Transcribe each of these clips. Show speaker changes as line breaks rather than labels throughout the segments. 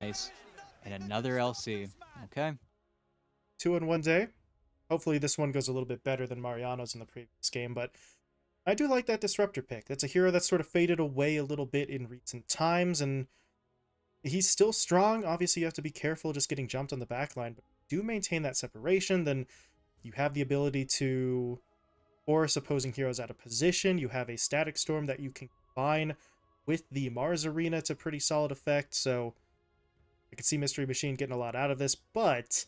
Nice. And another LC. Okay.
Two in one day. Hopefully, this one goes a little bit better than Mariano's in the previous game, but I do like that Disruptor pick. That's a hero that's sort of faded away a little bit in recent times, and he's still strong. Obviously, you have to be careful just getting jumped on the backline, but do maintain that separation. Then you have the ability to force opposing heroes out of position. You have a Static Storm that you can combine with the Mars Arena to pretty solid effect. So I could see Mystery Machine getting a lot out of this, but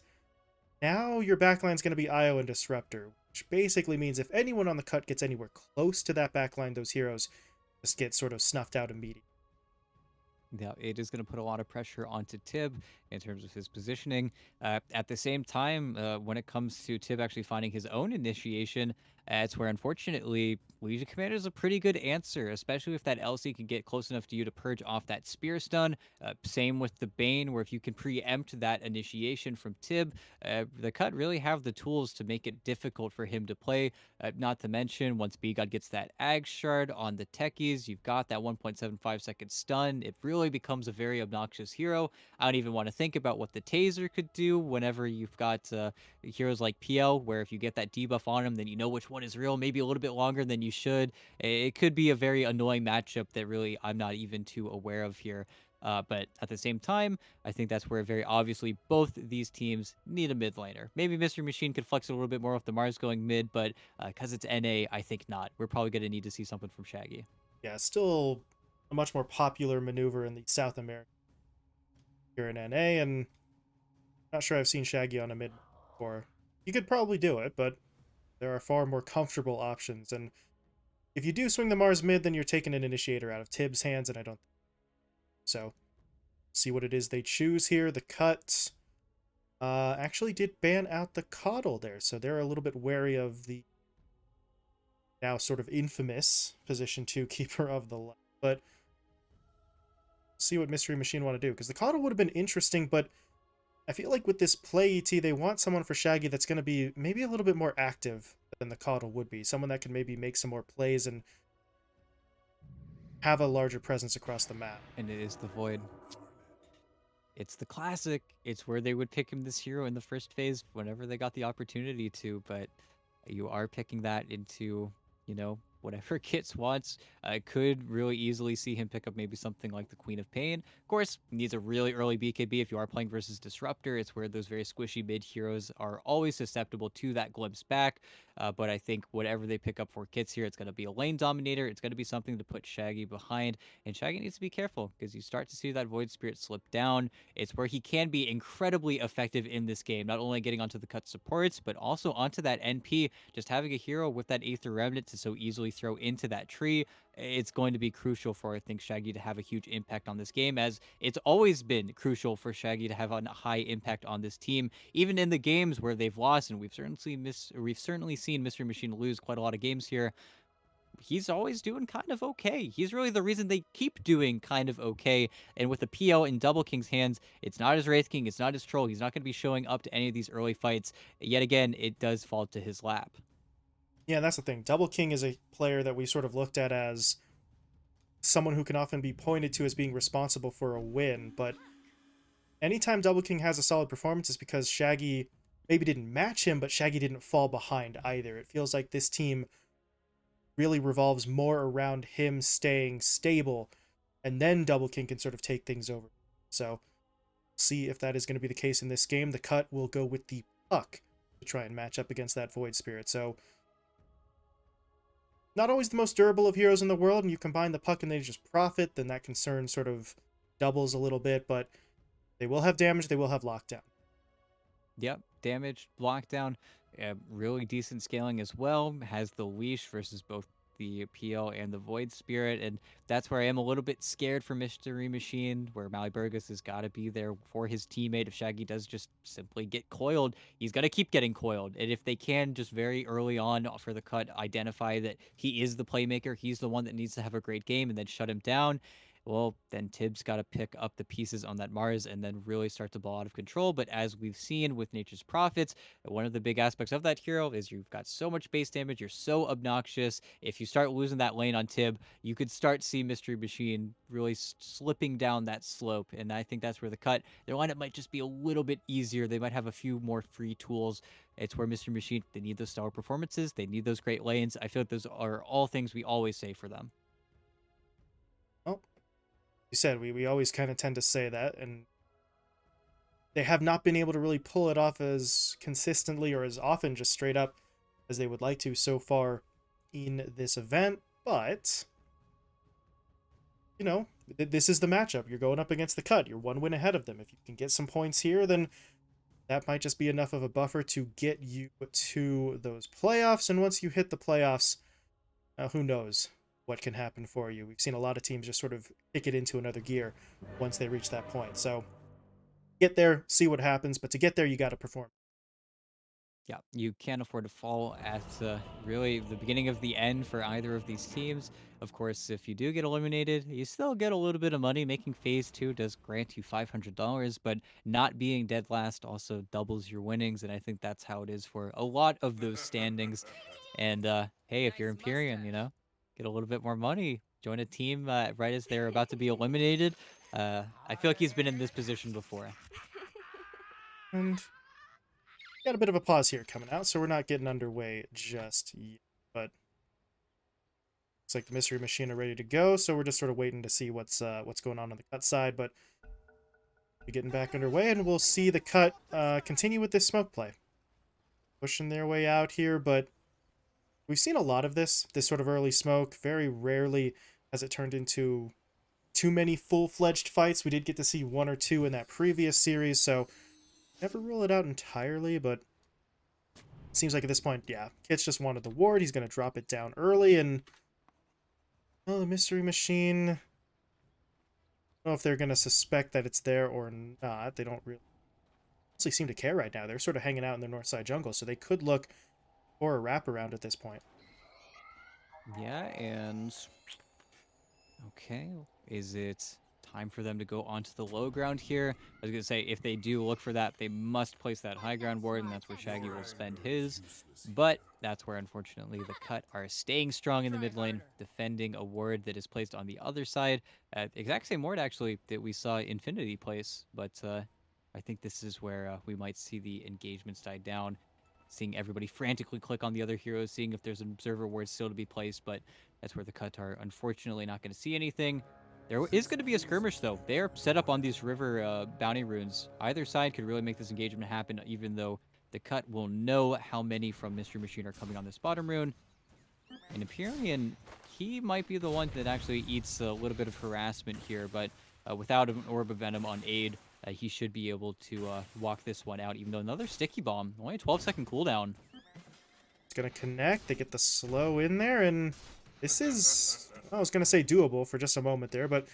now your backline's going to be IO and Disruptor, which basically means if anyone on the cut gets anywhere close to that backline, those heroes just get sort of snuffed out immediately.
Yeah, it is going to put a lot of pressure onto Tib in terms of his positioning. At the same time, when it comes to Tib actually finding his own initiation, it's where unfortunately Legion Commander is a pretty good answer, especially if that LC can get close enough to you to purge off that Spear Stun. Same with the Bane, where if you can preempt that initiation from Tib, the cut really have the tools to make it difficult for him to play. Not to mention, once B God gets that Ag Shard on the techies, you've got that 1.75-second stun. It really becomes a very obnoxious hero. I don't even want to think about what the Taser could do whenever you've got heroes like PL, where if you get that debuff on him, then you know which one is real, maybe a little bit longer than you should. It could be a very annoying matchup that really I'm not even too aware of here. But at the same time, I think that's where very obviously both these teams need a mid laner. Maybe Mystery Machine could flex a little bit more with the Mars going mid, but because it's NA, I think not. We're probably going to need to see something from Shaggy.
Yeah, still a much more popular maneuver in the South America here in NA, and not sure I've seen Shaggy on a mid before. You could probably do it, but there are far more comfortable options. And if you do swing the Mars mid, then you're taking an initiator out of Tibbs' hands, and I don't. So, see what it is they choose here. The cut actually did ban out the Coddle there, so they're a little bit wary of the now sort of infamous position 2 keeper of the light. But see what Mystery Machine want to do, because the Coddle would have been interesting, but I feel like with this play ET, they want someone for Shaggy that's going to be maybe a little bit more active than the Coddle would be. Someone that can maybe make some more plays and have a larger presence across the map.
And it is the Void. It's the classic. It's where they would pick him this hero in the first phase whenever they got the opportunity to, but you are picking that into, whatever Kits wants. I could really easily see him pick up maybe something like the Queen of Pain. Of course, needs a really early BKB if you are playing versus Disruptor. It's where those very squishy mid heroes are always susceptible to that glimpse back. But I think whatever they pick up for Kits here, it's going to be a lane dominator. It's going to be something to put Shaggy behind. And Shaggy needs to be careful because you start to see that Void Spirit slip down. It's where he can be incredibly effective in this game, not only getting onto the cut supports, but also onto that NP. Just having a hero with that Aether Remnant to so easily throw into that tree, it's going to be crucial for, I think, Shaggy to have a huge impact on this game, as it's always been crucial for Shaggy to have a high impact on this team, even in the games where they've lost, and we've certainly seen Mystery Machine lose quite a lot of games here. He's always doing kind of okay. He's really the reason they keep doing kind of okay. And with the PL in Double King's hands, it's not his Wraith King, it's not his Troll. He's not going to be showing up to any of these early fights. Yet again, it does fall to his lap.
Yeah, that's the thing. Double King is a player that we sort of looked at as someone who can often be pointed to as being responsible for a win, but anytime Double King has a solid performance is because Shaggy maybe didn't match him, but Shaggy didn't fall behind either. It feels like this team really revolves more around him staying stable, and then Double King can sort of take things over. So, see if that is going to be the case in this game. The cut will go with the Puck to try and match up against that Void Spirit. So, not always the most durable of heroes in the world, and you combine the Puck and they just profit, then that concern sort of doubles a little bit, but they will have damage, they will have lockdown.
Yep, damage, lockdown, really decent scaling as well. Has the leash versus both the PL and the Void Spirit, and that's where I am a little bit scared for Mystery Machine, where Maliburgus has got to be there for his teammate. If Shaggy does just simply get coiled, he's going to keep getting coiled. And if they can just very early on for the cut identify that he is the playmaker, he's the one that needs to have a great game, and then shut him down, well, then Tibbs got to pick up the pieces on that Mars and then really start to ball out of control. But as we've seen with Nature's Prophets, one of the big aspects of that hero is you've got so much base damage, you're so obnoxious. If you start losing that lane on Tib, you could start see Mystery Machine really slipping down that slope. And I think that's where the cut, their lineup might just be a little bit easier. They might have a few more free tools. It's where Mystery Machine, they need those stellar performances, they need those great lanes. I feel like those are all things we always say for them.
Well, you said we always kind of tend to say that, and they have not been able to really pull it off as consistently or as often, just straight up, as they would like to so far in this event. But, you know, this is the matchup. You're going up against the cut. You're one win ahead of them. If you can get some points here, then that might just be enough of a buffer to get you to those playoffs. And once you hit the playoffs, who knows what can happen for you. We've seen a lot of teams just sort of kick it into another gear once they reach that point. So get there, see what happens. But to get there, you got to perform.
Yeah, you can't afford to fall at really the beginning of the end for either of these teams. Of course, if you do get eliminated, you still get a little bit of money. Making phase two does grant you $500, but not being dead last also doubles your winnings. And I think that's how it is for a lot of those standings. And hey, if you're
Nice
Empyrean,
mustache.
get a little bit more money. Join a team right as they're about to be eliminated. I feel like he's been in this position before.
And got a bit of a pause here coming out, so we're not getting underway just yet. But looks like the Mystery Machine are ready to go, so we're just sort of waiting to see what's going on the cut side. But we're getting back underway, and we'll see the cut continue with this smoke play. Pushing their way out here, but we've seen a lot of this sort of early smoke. Very rarely has it turned into too many full-fledged fights. We did get to see one or two in that previous series, so never rule it out entirely, but it seems like at this point, yeah, Kit's just wanted the ward. He's going to drop it down early, and well, the Mystery Machine, I don't know if they're going to suspect that it's there or not. They don't really honestly seem to care right now. They're sort of hanging out in the north side jungle, so they could look for a wraparound at this point.
Yeah, and okay, is it time for them to go onto the low ground here? I was going to say, if they do look for that, they must place that high ground ward, and that's where Shaggy will spend his. But that's where, unfortunately, the cut are staying strong in the
Try
mid lane,
harder.
defending a ward that is placed on the other side. Exact same ward, actually, that we saw Infinity place. But I think this is where we might see the engagements die down. Seeing everybody frantically click on the other heroes, seeing if there's an observer ward still to be placed, but that's where the cut are unfortunately not going to see anything. There is going to be a skirmish, though. They are set up on these river bounty runes. Either side could really make this engagement happen, even though the cut will know how many from Mystery Machine are coming on this bottom rune. And Empyrean, he might be the one that actually eats a little bit of harassment here, but without an Orb of Venom on aid, he should be able to walk this one out, even though another Sticky Bomb, only a 12-second cooldown.
It's going to connect. They get the slow in there, and this is, I was going to say doable for just a moment there, but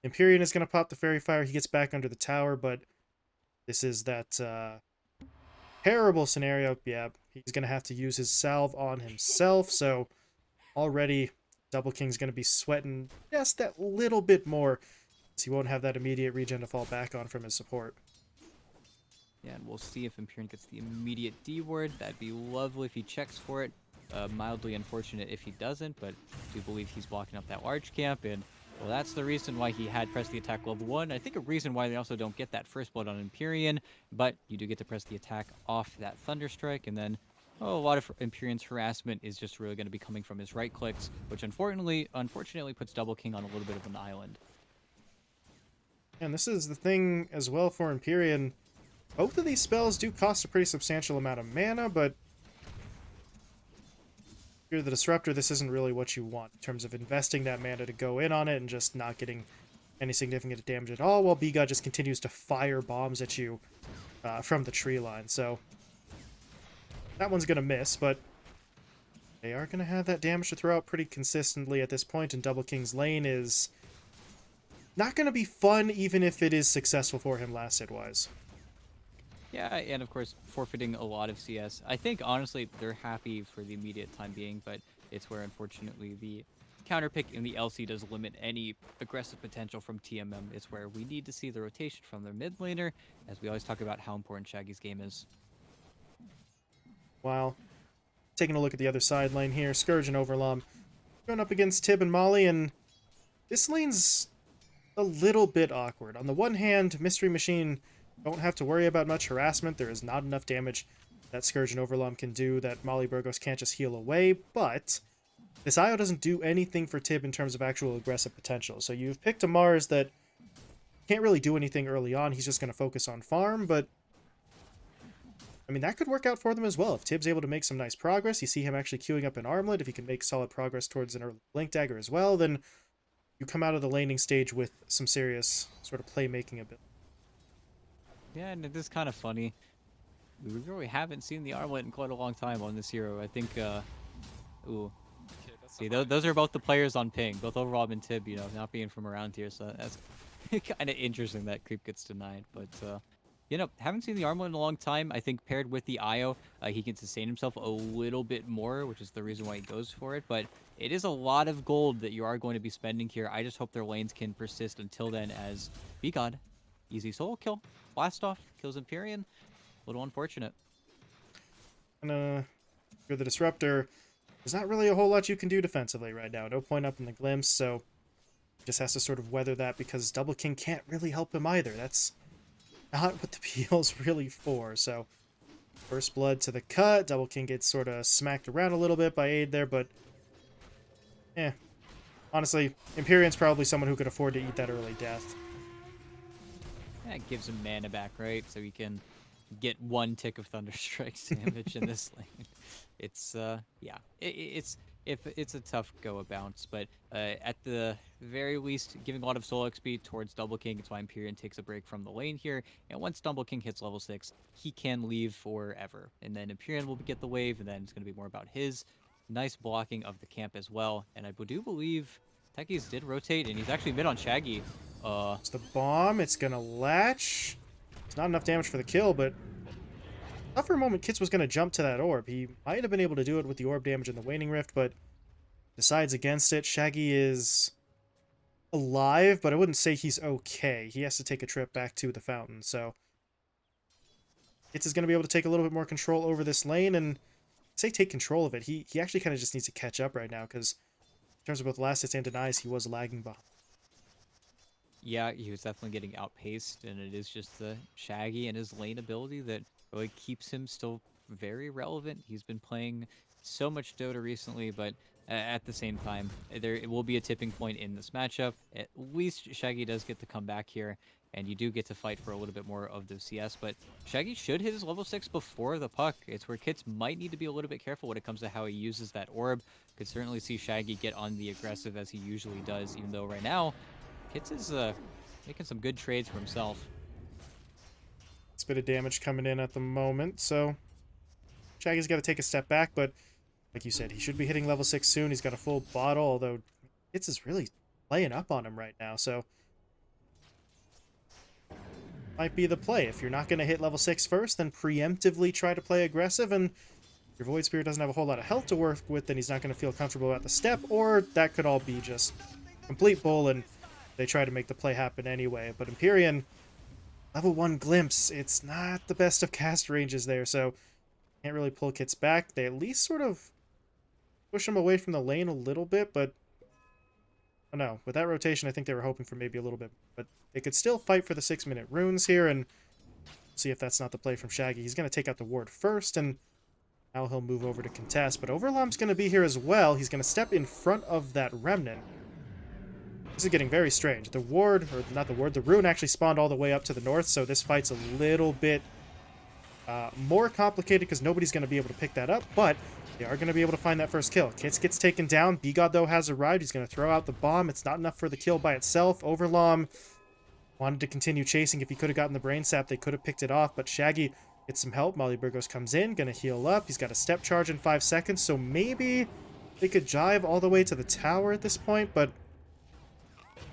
Empyrean is going to pop the Fairy Fire. He gets back under the tower, but this is that terrible scenario. Yeah, he's going to have to use his salve on himself, so already Double King's going to be sweating just that little bit more, so he won't have that immediate regen to fall back on from his support.
Yeah, and we'll see if Empyrean gets the immediate D word. That'd be lovely if he checks for it. Mildly unfortunate if he doesn't, but I do believe he's blocking up that large camp, and well, that's the reason why he had pressed the attack level 1. I think a reason why they also don't get that first blood on Empyrean, but you do get to press the attack off that Thunderstrike, and then a lot of Empyrean's harassment is just really going to be coming from his right clicks, which unfortunately puts Double King on a little bit of an island.
And this is the thing as well for Empyrean. Both of these spells do cost a pretty substantial amount of mana, but if you're the Disruptor, this isn't really what you want in terms of investing that mana to go in on it and just not getting any significant damage at all, while B-God just continues to fire bombs at you from the tree line. So that one's going to miss, but they are going to have that damage to throw out pretty consistently at this point, and Double King's lane is not going to be fun, even if it is successful for him last hit-wise.
Yeah, and of course, forfeiting a lot of CS. I think, honestly, they're happy for the immediate time being, but it's where, unfortunately, the counterpick in the LC does limit any aggressive potential from TMM. It's where we need to see the rotation from their mid laner, as we always talk about how important Shaggy's game is.
Wow. Taking a look at the other side lane here. Scourge and Overlom going up against Tib and Molly, and this lane's a little bit awkward. On the one hand, Mystery Machine don't have to worry about much harassment. There is not enough damage that Scourge and Overlom can do that Molly Burgos can't just heal away, but this IO doesn't do anything for Tib in terms of actual aggressive potential. So you've picked a Mars that can't really do anything early on. He's just going to focus on farm, but I mean, that could work out for them as well. If Tib's able to make some nice progress, you see him actually queuing up an armlet. If he can make solid progress towards an early Blink Dagger as well, then you come out of the laning stage with some serious sort of playmaking ability.
Yeah, and it is kind of funny. We really haven't seen the armlet in quite a long time on this hero. I think, ooh. See, those are both the players on ping, both Overlom and Tib, you know, not being from around here, so that's kind of interesting that creep gets denied, but, you know, haven't seen the armlet in a long time. I think paired with the IO, he can sustain himself a little bit more, which is the reason why he goes for it. But it is a lot of gold that you are going to be spending here. I just hope their lanes can persist until then, as Be God, easy solo kill, blast off, kills Empyrean. A little unfortunate.
And you're the Disruptor. There's not really a whole lot you can do defensively right now. No point up in the Glimpse, so just has to sort of weather that because Double King can't really help him either. That's not what the PL's really for. So first blood to the cut. Double King gets sort of smacked around a little bit by aid there, but honestly, Empyrean's probably someone who could afford to eat that early death.
That gives him mana back, right? So he can get one tick of Thunderstrike's damage in this lane. It's yeah, it's a tough go bounce, but at the very least, giving a lot of solo XP towards Double King. It's why Empyrean takes a break from the lane here, and once Double King hits level 6, he can leave forever, and then Empyrean will get the wave, and then it's going to be more about his nice blocking of the camp as well. And I do believe Techies did rotate, and he's actually mid on Shaggy.
It's the bomb. It's gonna latch. It's not enough damage for the kill, but thought for a moment Kits was going to jump to that orb. He might have been able to do it with the orb damage and the Waning Rift, but decides against it. Shaggy is alive, but I wouldn't say he's okay. He has to take a trip back to the fountain, so Kits is going to be able to take a little bit more control over this lane, and say take control of it. He actually kind of just needs to catch up right now, because in terms of both last hits and denies, he was lagging behind.
Yeah, he was definitely getting outpaced, and it is just the Shaggy and his lane ability that really keeps him still very relevant. He's been playing so much Dota recently, but at the same time, it will be a tipping point in this matchup. At least Shaggy does get to come back here, and you do get to fight for a little bit more of the CS, but Shaggy should hit his level 6 before the puck. It's where Kits might need to be a little bit careful when it comes to how he uses that orb. Could certainly see Shaggy get on the aggressive as he usually does, even though right now, Kits is making some good trades for himself.
It's a bit of damage coming in at the moment, so Shaggy's got to take a step back, but like you said, he should be hitting level 6 soon. He's got a full bottle, although Kits is really laying up on him right now, so might be the play. If you're not going to hit level 6 first, then preemptively try to play aggressive, and your Void Spirit doesn't have a whole lot of health to work with, then he's not going to feel comfortable at the step, or that could all be just complete bull, and they try to make the play happen anyway. But Empyrean, level 1 Glimpse, it's not the best of cast ranges there, so can't really pull Kits back. They at least sort of push him away from the lane a little bit, but I don't know. With that rotation, I think they were hoping for maybe a little bit. But they could still fight for the 6-minute runes here, and see if that's not the play from Shaggy. He's going to take out the ward first, and now he'll move over to contest. But Overlom's going to be here as well. He's going to step in front of that Remnant. This is getting very strange. The ward, or not the ward, the rune actually spawned all the way up to the north, so this fight's a little bit more complicated because nobody's going to be able to pick that up, but they are going to be able to find that first kill. Kits gets taken down. BGod, though, has arrived. He's going to throw out the bomb. It's not enough for the kill by itself. Overlom wanted to continue chasing. If he could have gotten the brain sap, they could have picked it off, but Shaggy gets some help. Molly Burgos comes in, going to heal up. He's got a step charge in 5 seconds, so maybe they could jive all the way to the tower at this point, but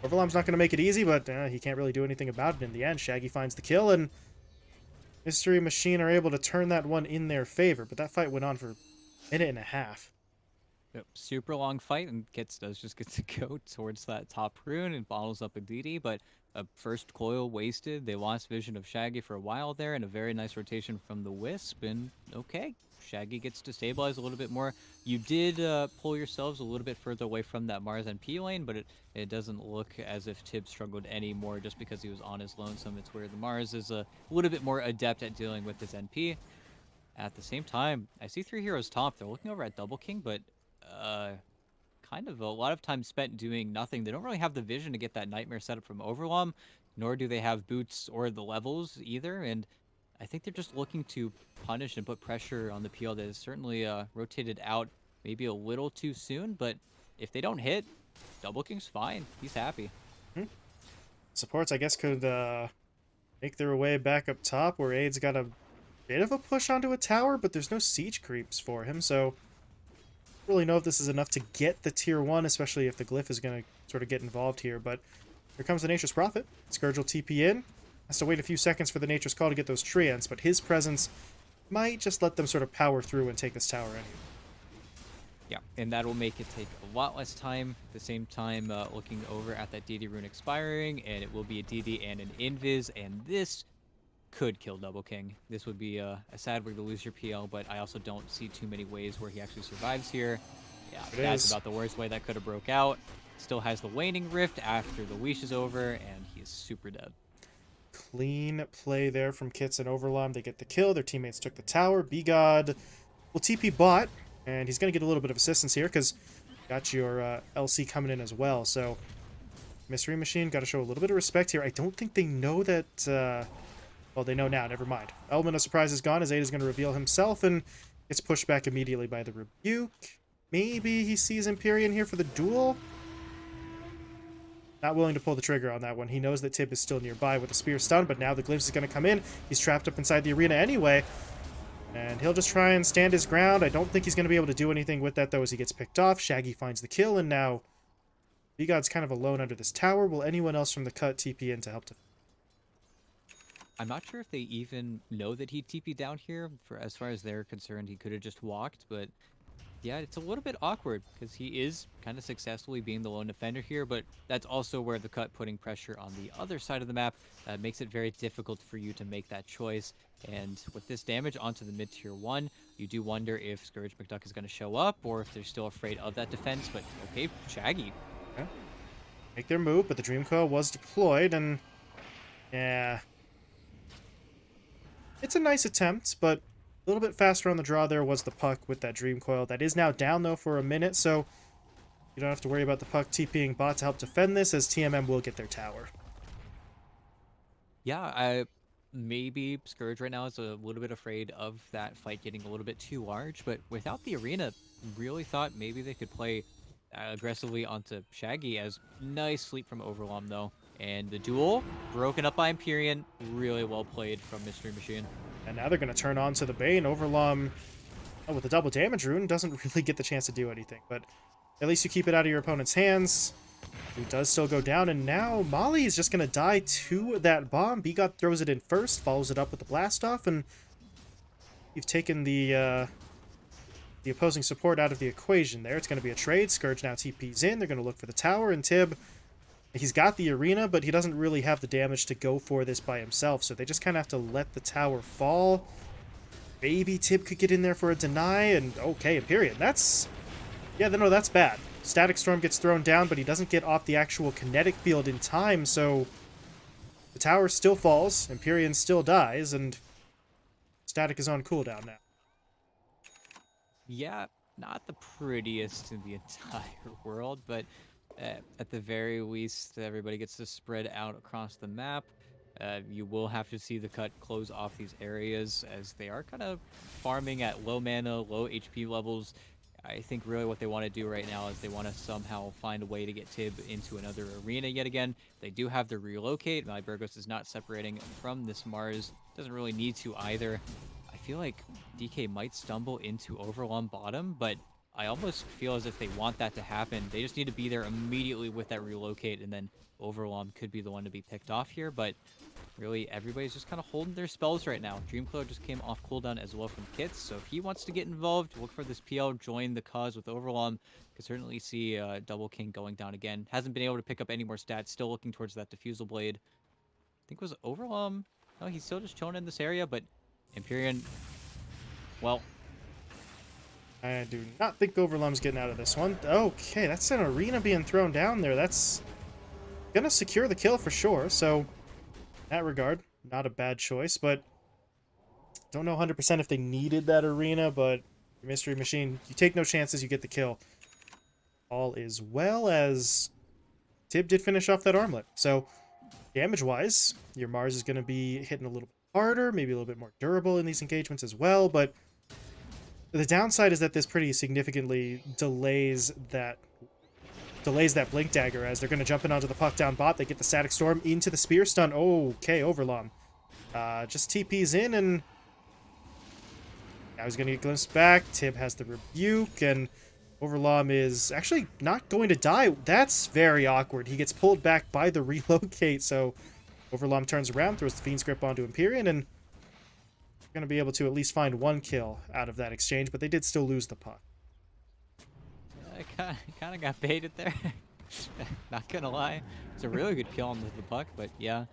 Overlom's not going to make it easy, but he can't really do anything about it in the end. Shaggy finds the kill, and Mystery Machine are able to turn that one in their favor, but that fight went on for a minute and a half.
Yep, super long fight and does just get to go towards that top rune and bottles up a DD, but a first coil wasted. They lost vision of Shaggy for a while there, and a very nice rotation from the Wisp. And okay, Shaggy gets to stabilize a little bit more. You did pull yourselves a little bit further away from that Mars NP lane, but it doesn't look as if Tibbs struggled anymore just because he was on his lonesome. It's where the Mars is a little bit more adept at dealing with his NP. At the same time, I see three heroes top. They're looking over at Double King, but uh, kind of a lot of time spent doing nothing. They don't really have the vision to get that nightmare set up from Overwhelm, nor do they have boots or the levels either. And I think they're just looking to punish and put pressure on the PL that is certainly rotated out maybe a little too soon. But if they don't hit, Double King's fine. He's happy.
Hmm. Supports, I guess, could make their way back up top, where Aid's got a bit of a push onto a tower, but there's no siege creeps for him, so I don't really know if this is enough to get the tier 1, especially if the glyph is going to sort of get involved here. But here comes the Nature's Prophet. Scourge will TP in. Has to wait a few seconds for the Nature's Call to get those treants, but his presence might just let them sort of power through and take this tower anyway.
Yeah, and that will make it take a lot less time. At the same time, looking over at that DD rune expiring, and it will be a DD and an Invis, and this could kill Double King. This would be a sad way to lose your PL, but I also don't see too many ways where he actually survives here. Yeah,
It
that's
is.
about the worst way that could have broke out. Still has the Waning Rift after the leash is over, and he is super dead.
Clean play there from Kits and Overlom. They get the kill. Their teammates took the tower. B-God will TP bot, and he's going to get a little bit of assistance here because got your LC coming in as well. So Mystery Machine got to show a little bit of respect here. I don't think they know that... well, they know now. Never mind. Element of Surprise is gone as Ada is going to reveal himself and gets pushed back immediately by the Rebuke. Maybe he sees Empyrean here for the duel? Not willing to pull the trigger on that one. He knows that Tib is still nearby with the spear stun, but now the glimpse is going to come in. He's trapped up inside the arena anyway, and he'll just try and stand his ground. I don't think he's going to be able to do anything with that, though, as he gets picked off. Shaggy finds the kill, and now V-God's kind of alone under this tower. Will anyone else from the cut TP in to help to...
I'm not sure if they even know that he TP'd down here. For as far as they're concerned, he could have just walked, but yeah, it's a little bit awkward because he is kind of successfully being the lone defender here, but that's also where the cut putting pressure on the other side of the map makes it very difficult for you to make that choice. And with this damage onto the mid tier 1, you do wonder if Scourge McDuck is going to show up or if they're still afraid of that defense. But okay, Shaggy.
Okay. Make their move, but the Dream Coil was deployed, and yeah, it's a nice attempt, but a little bit faster on the draw there was the Puck with that Dream Coil. That is now down, though, for a minute, so you don't have to worry about the Puck TPing bot to help defend this, as TMM will get their tower.
Yeah, maybe Scourge right now is a little bit afraid of that fight getting a little bit too large, but without the arena, really thought maybe they could play aggressively onto Shaggy as nice sleep from Overwhelm though. And the duel, broken up by Empyrean, really well played from Mystery Machine.
And now they're going to turn on to the Bane. Overlom, with the double damage rune, doesn't really get the chance to do anything, but at least you keep it out of your opponent's hands. He does still go down, and now Molly is just going to die to that bomb. B-God throws it in first, follows it up with the blast off, and you've taken the opposing support out of the equation there. It's going to be a trade. Scourge now TP's in. They're going to look for the tower, and Tib, he's got the arena, but he doesn't really have the damage to go for this by himself, so they just kind of have to let the tower fall. Maybe Tib could get in there for a deny, and okay, Empyrean. That's... yeah, no, that's bad. Static Storm gets thrown down, but he doesn't get off the actual kinetic field in time, so the tower still falls, Empyrean still dies, and Static is on cooldown now.
Yeah, not the prettiest in the entire world, but at the very least, everybody gets to spread out across the map. You will have to see the cut close off these areas as they are kind of farming at low mana, low HP levels. I think really what they want to do right now is they want to somehow find a way to get Tib into another arena yet again. They do have the relocate. My Burgos is not separating from this Mars. Doesn't really need to either. I feel like DK might stumble into Overwhelm bottom, but I almost feel as if they want that to happen. They just need to be there immediately with that relocate, and then Overwhelm could be the one to be picked off here, but really, everybody's just kind of holding their spells right now. Dreamclaw just came off cooldown as well from Kits, so if he wants to get involved, look for this PL, join the cause with Overwhelm. Could certainly see Double King going down again. Hasn't been able to pick up any more stats, still looking towards that Diffusal Blade. I think it was Overwhelm. No, he's still just chilling in this area, but Empyrean, well,
I do not think Overlum's getting out of this one. Okay, that's an arena being thrown down there. That's gonna secure the kill for sure. So, in that regard, not a bad choice, but don't know 100% if they needed that arena, but Mystery Machine, you take no chances, you get the kill. All is well, as Tib did finish off that armlet. So, damage-wise, your Mars is going to be hitting a little bit harder, maybe a little bit more durable in these engagements as well, but the downside is that this pretty significantly delays that Blink Dagger, as they're going to jump in onto the puck down bot. They get the Static Storm into the Spear Stun. Okay, Overlom. Just TP's in, and now he's going to get glimpsed back. Tib has the Rebuke, and Overlom is actually not going to die. That's very awkward. He gets pulled back by the relocate, so Overlom turns around, throws the Fiend's Grip onto Empyrean, and going to be able to at least find one kill out of that exchange, but they did still lose the puck.
I kind of got baited there. Not gonna lie, it's a really good kill on the puck, but yeah,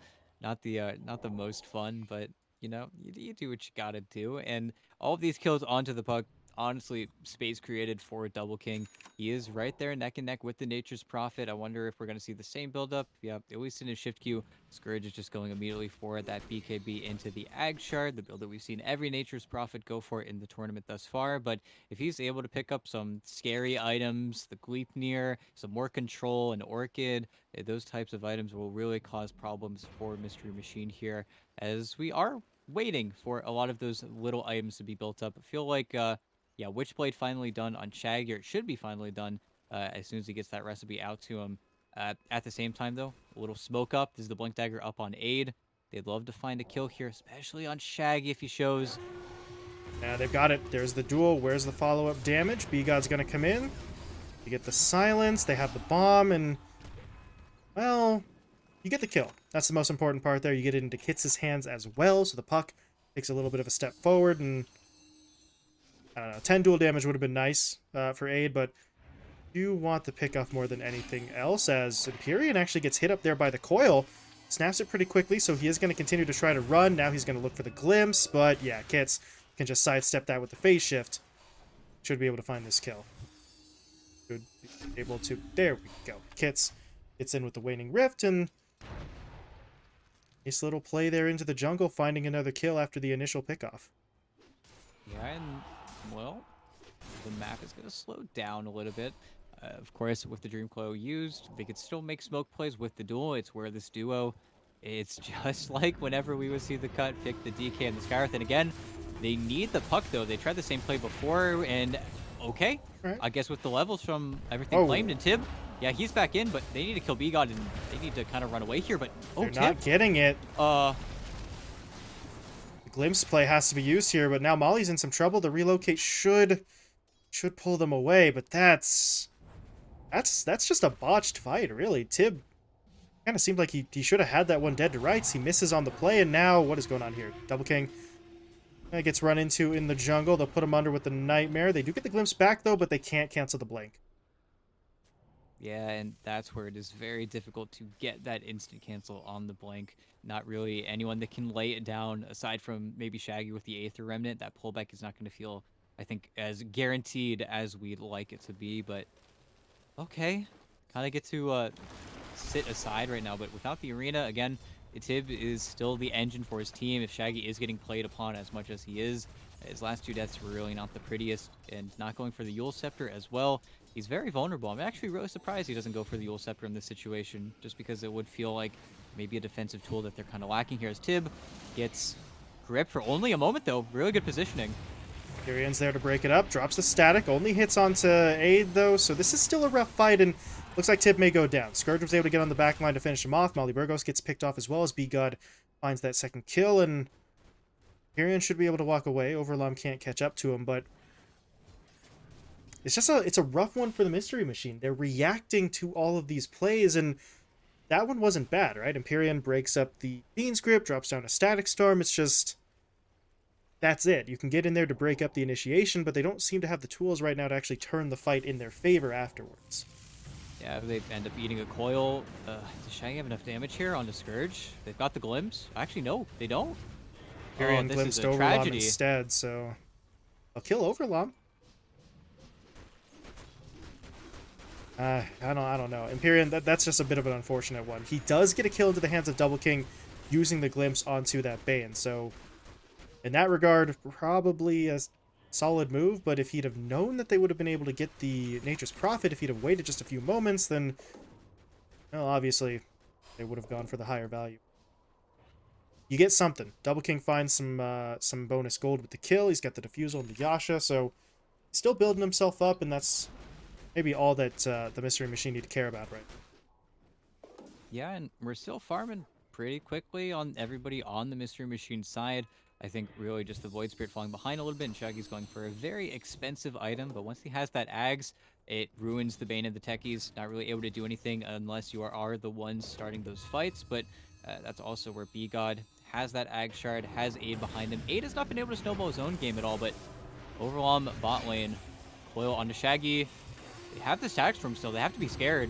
not the most fun. But you do what you gotta do, and all of these kills onto the puck. Honestly, space created for Double King. He is right there neck and neck with the Nature's Prophet. I wonder if we're going to see the same build-up. Yeah, at least in his shift queue, Scourge is just going immediately for that BKB into the Ag Shard, the build that we've seen every Nature's Prophet go for in the tournament thus far. But if he's able to pick up some scary items, the Gleipnir, some more control, an Orchid, those types of items will really cause problems for Mystery Machine here, as we are waiting for a lot of those little items to be built up. I feel like yeah, Witchblade finally done on Shaggy, or it should be finally done as soon as he gets that recipe out to him. At the same time, though, a little smoke up. This is the Blink Dagger up on Aid. They'd love to find a kill here, especially on Shaggy if he shows.
Now they've got it. There's the duel. Where's the follow-up damage? B-God's going to come in. You get the silence. They have the bomb, and, well, you get the kill. That's the most important part there. You get it into Kits' hands as well, so the puck takes a little bit of a step forward, and I don't know, 10 dual damage would have been nice for Aid, but you want the pickoff more than anything else, as Empyrean actually gets hit up there by the coil, snaps it pretty quickly, so he is going to continue to try to run. Now he's going to look for the glimpse, but yeah, Kits can just sidestep that with the phase shift. Should be able to find this kill. Should be able to. There we go. Kits gets in with the Waning Rift, and nice little play there into the jungle, finding another kill after the initial pickoff.
Yeah, and, well, the map is going to slow down a little bit. Of course, with the Dreamclaw used, they could still make smoke plays with the duel. It's where this duo, it's just like whenever we would see the cut, pick the DK and the Skywrath. And again, they need the puck, though. They tried the same play before, and okay.
Right.
I guess with the levels from everything claimed, and Tib, yeah, he's back in, but they need to kill B-God, and they need to kind of run away here. But, oh,
They're
Tib.
not getting it. The glimpse play has to be used here, but now Molly's in some trouble. The relocate should pull them away, but that's just a botched fight, really. Tib kind of seemed like he should have had that one dead to rights. He misses on the play, and now what is going on here? Double King gets run into in the jungle. They'll put him under with the Nightmare. They do get the glimpse back, though, but they can't cancel the blink.
Yeah, and that's where it is very difficult to get that instant cancel on the blink. Not really anyone that can lay it down, aside from maybe Shaggy with the Aether Remnant. That pullback is not going to feel, I think, as guaranteed as we'd like it to be, but okay. Kind of get to sit aside right now, but without the arena, again, Tib is still the engine for his team. If Shaggy is getting played upon as much as he is, his last two deaths were really not the prettiest, and not going for the Yule Scepter as well. He's very vulnerable. I'm actually really surprised he doesn't go for the Yule Scepter in this situation, just because it would feel like maybe a defensive tool that they're kind of lacking here, as Tib gets gripped for only a moment, though. Really good positioning.
Tyrian's there to break it up, drops the static, only hits onto Aid, though, so this is still a rough fight, and looks like Tib may go down. Scourge was able to get on the back line to finish him off. Molly Burgos gets picked off as well, as B-God finds that second kill, and Tyrian should be able to walk away. Overlom can't catch up to him, but it's a rough one for the Mystery Machine. They're reacting to all of these plays, and that one wasn't bad, right? Empyrean breaks up the Fiend's Grip, drops down a Static Storm. It's just, that's it. You can get in there to break up the initiation, but they don't seem to have the tools right now to actually turn the fight in their favor afterwards.
Yeah, they end up eating a coil. Does Shaggy have enough damage here on the Scourge? They've got the glimpse. Actually, no, they don't. Oh,
Empyrean
this is
glimpsed
a
Overlom
tragedy.
instead, so I'll kill Overlom. I don't know. Empyrean, that's just a bit of an unfortunate one. He does get a kill into the hands of Double King using the glimpse onto that Bane, so in that regard, probably a solid move, but if he'd have known that they would have been able to get the Nature's Prophet, if he'd have waited just a few moments, then, well, obviously, they would have gone for the higher value. You get something. Double King finds some bonus gold with the kill. He's got the Diffusal and the Yasha, so he's still building himself up, and that's maybe all that the Mystery Machine need to care about right now.
Yeah, and we're still farming pretty quickly on everybody on the Mystery Machine side. I think really just the Void Spirit falling behind a little bit, and Shaggy's going for a very expensive item, but once he has that Ags, it ruins the Bane of the Techies. Not really able to do anything unless you are the ones starting those fights, but that's also where B-God has that Ag Shard, has Aid behind him. Aid has not been able to snowball his own game at all, but Overwhelm bot lane, coil onto Shaggy. They have the stacks from still. They have to be scared.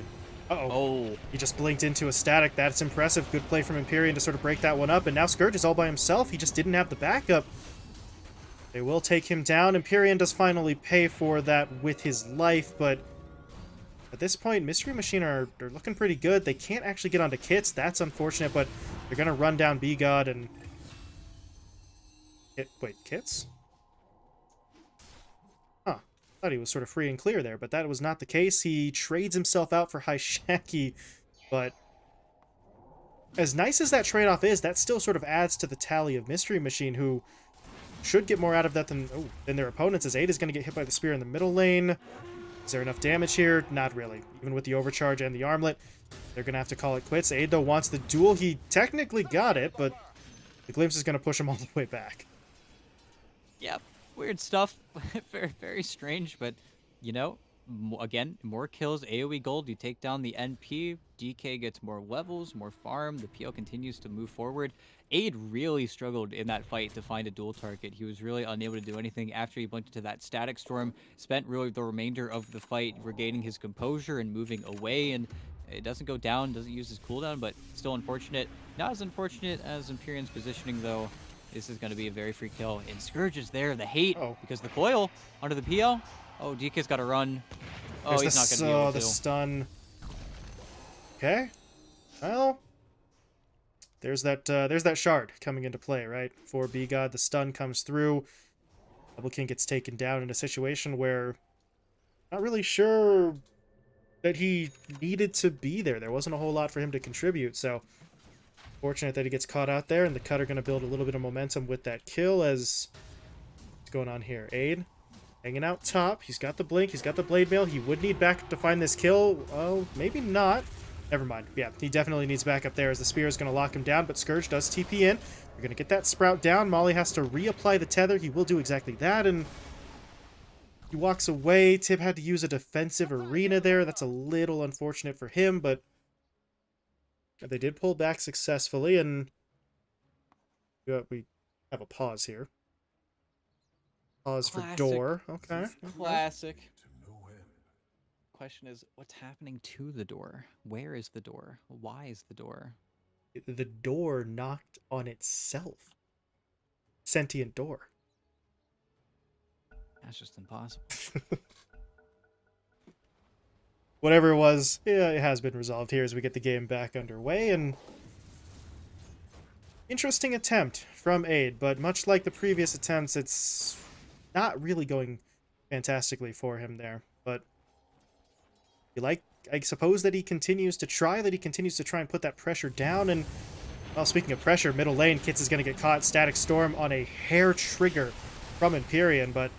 Uh-oh.
Oh.
He just blinked into a static. That's impressive. Good play from Empyrean to sort of break that one up. And now Scourge is all by himself. He just didn't have the backup. They will take him down. Empyrean does finally pay for that with his life, but at this point, Mystery Machine are looking pretty good. They can't actually get onto Kits. That's unfortunate, but they're going to run down B-God and... Wait, Kits? Huh. Thought he was sort of free and clear there, but that was not the case. He trades himself out for High Shaggy, but as nice as that trade-off is, that still sort of adds to the tally of Mystery Machine, who should get more out of that than their opponents, as Aid is going to get hit by the spear in the middle lane. Is there enough damage here? Not really. Even with the overcharge and the armlet, they're going to have to call it quits. Aid, though, wants the duel. He technically got it, but the glimpse is going to push him all the way back.
Yep. Weird stuff. Very, very strange, but, you know, again, more kills, AoE gold, you take down the NP, DK gets more levels, more farm, the PL continues to move forward. Aid really struggled in that fight to find a dual target. He was really unable to do anything after he blinked into that Static Storm, spent really the remainder of the fight regaining his composure and moving away, and it doesn't go down, doesn't use his cooldown, but still unfortunate. Not as unfortunate as Empyrean's positioning, though. This is going to be a very free kill, and Scourge is there, the hate, because the coil onto the PL. Oh, DK's got to run. Oh, he's not going to be able to.
The stun. Okay. Well, there's that shard coming into play, right? For B-God, the stun comes through. Double King gets taken down in a situation where not really sure that he needed to be there. There wasn't a whole lot for him to contribute, so fortunate that he gets caught out there, and the Cut are going to build a little bit of momentum with that kill. As what's going on here? Aid hanging out top. He's got the blink. He's got the blade mail. He would need backup to find this kill. Oh, maybe not. Never mind. Yeah, he definitely needs backup there, as the spear is going to lock him down, but Scourge does TP in. We're going to get that sprout down. Molly has to reapply the tether. He will do exactly that, and he walks away. Tib had to use a defensive arena there. That's a little unfortunate for him, but they did pull back successfully, and we have a pause here. Pause for door. Okay.
Classic. Question is, what's happening to the door? Where is the door? Why is the door?
The door knocked on itself. Sentient door.
That's just impossible.
Whatever it was, yeah, it has been resolved here as we get the game back underway, and interesting attempt from Aid, but much like the previous attempts, it's not really going fantastically for him there. But I suppose that he continues to try and put that pressure down, and well, speaking of pressure, middle lane, Kits is going to get caught. Static Storm on a hair trigger from Empyrean, but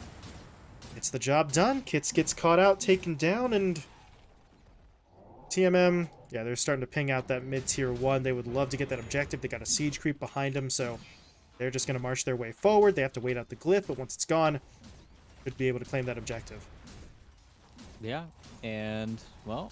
it's the job done. Kits gets caught out, taken down, and TMM, yeah, they're starting to ping out that mid-tier 1. They would love to get that objective. They got a siege creep behind them, so they're just going to march their way forward. They have to wait out the glyph, but once it's gone, should be able to claim that objective.
Yeah, and well,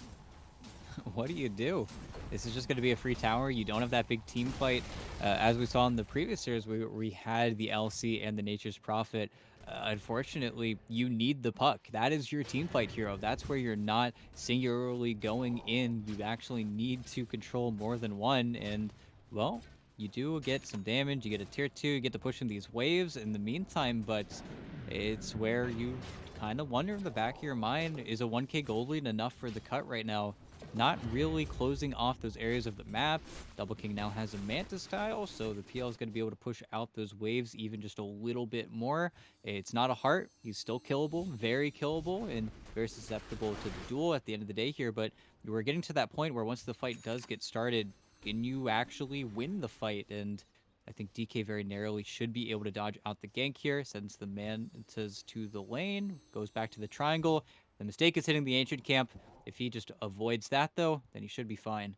what do you do? This is just going to be a free tower. You don't have that big team fight. As we saw in the previous series, we had the LC and the Nature's Prophet. Unfortunately, you need the puck. That is your team fight hero. That's where you're not singularly going in. You actually need to control more than one. And, well, you do get some damage. You get a tier 2. You get to push in these waves in the meantime, but it's where you kind of wonder in the back of your mind, is a 1k gold lead enough for the cut right now? Not really closing off those areas of the map. Double King now has a Mantis style, so the PL is going to be able to push out those waves even just a little bit more. It's not a heart. He's still killable, very killable, and very susceptible to the duel at the end of the day here. But we're getting to that point where once the fight does get started, can you actually win the fight? And I think DK very narrowly should be able to dodge out the gank here, sends the Mantis to the lane, goes back to the triangle. The mistake is hitting the Ancient Camp. If he just avoids that, though, then he should be fine.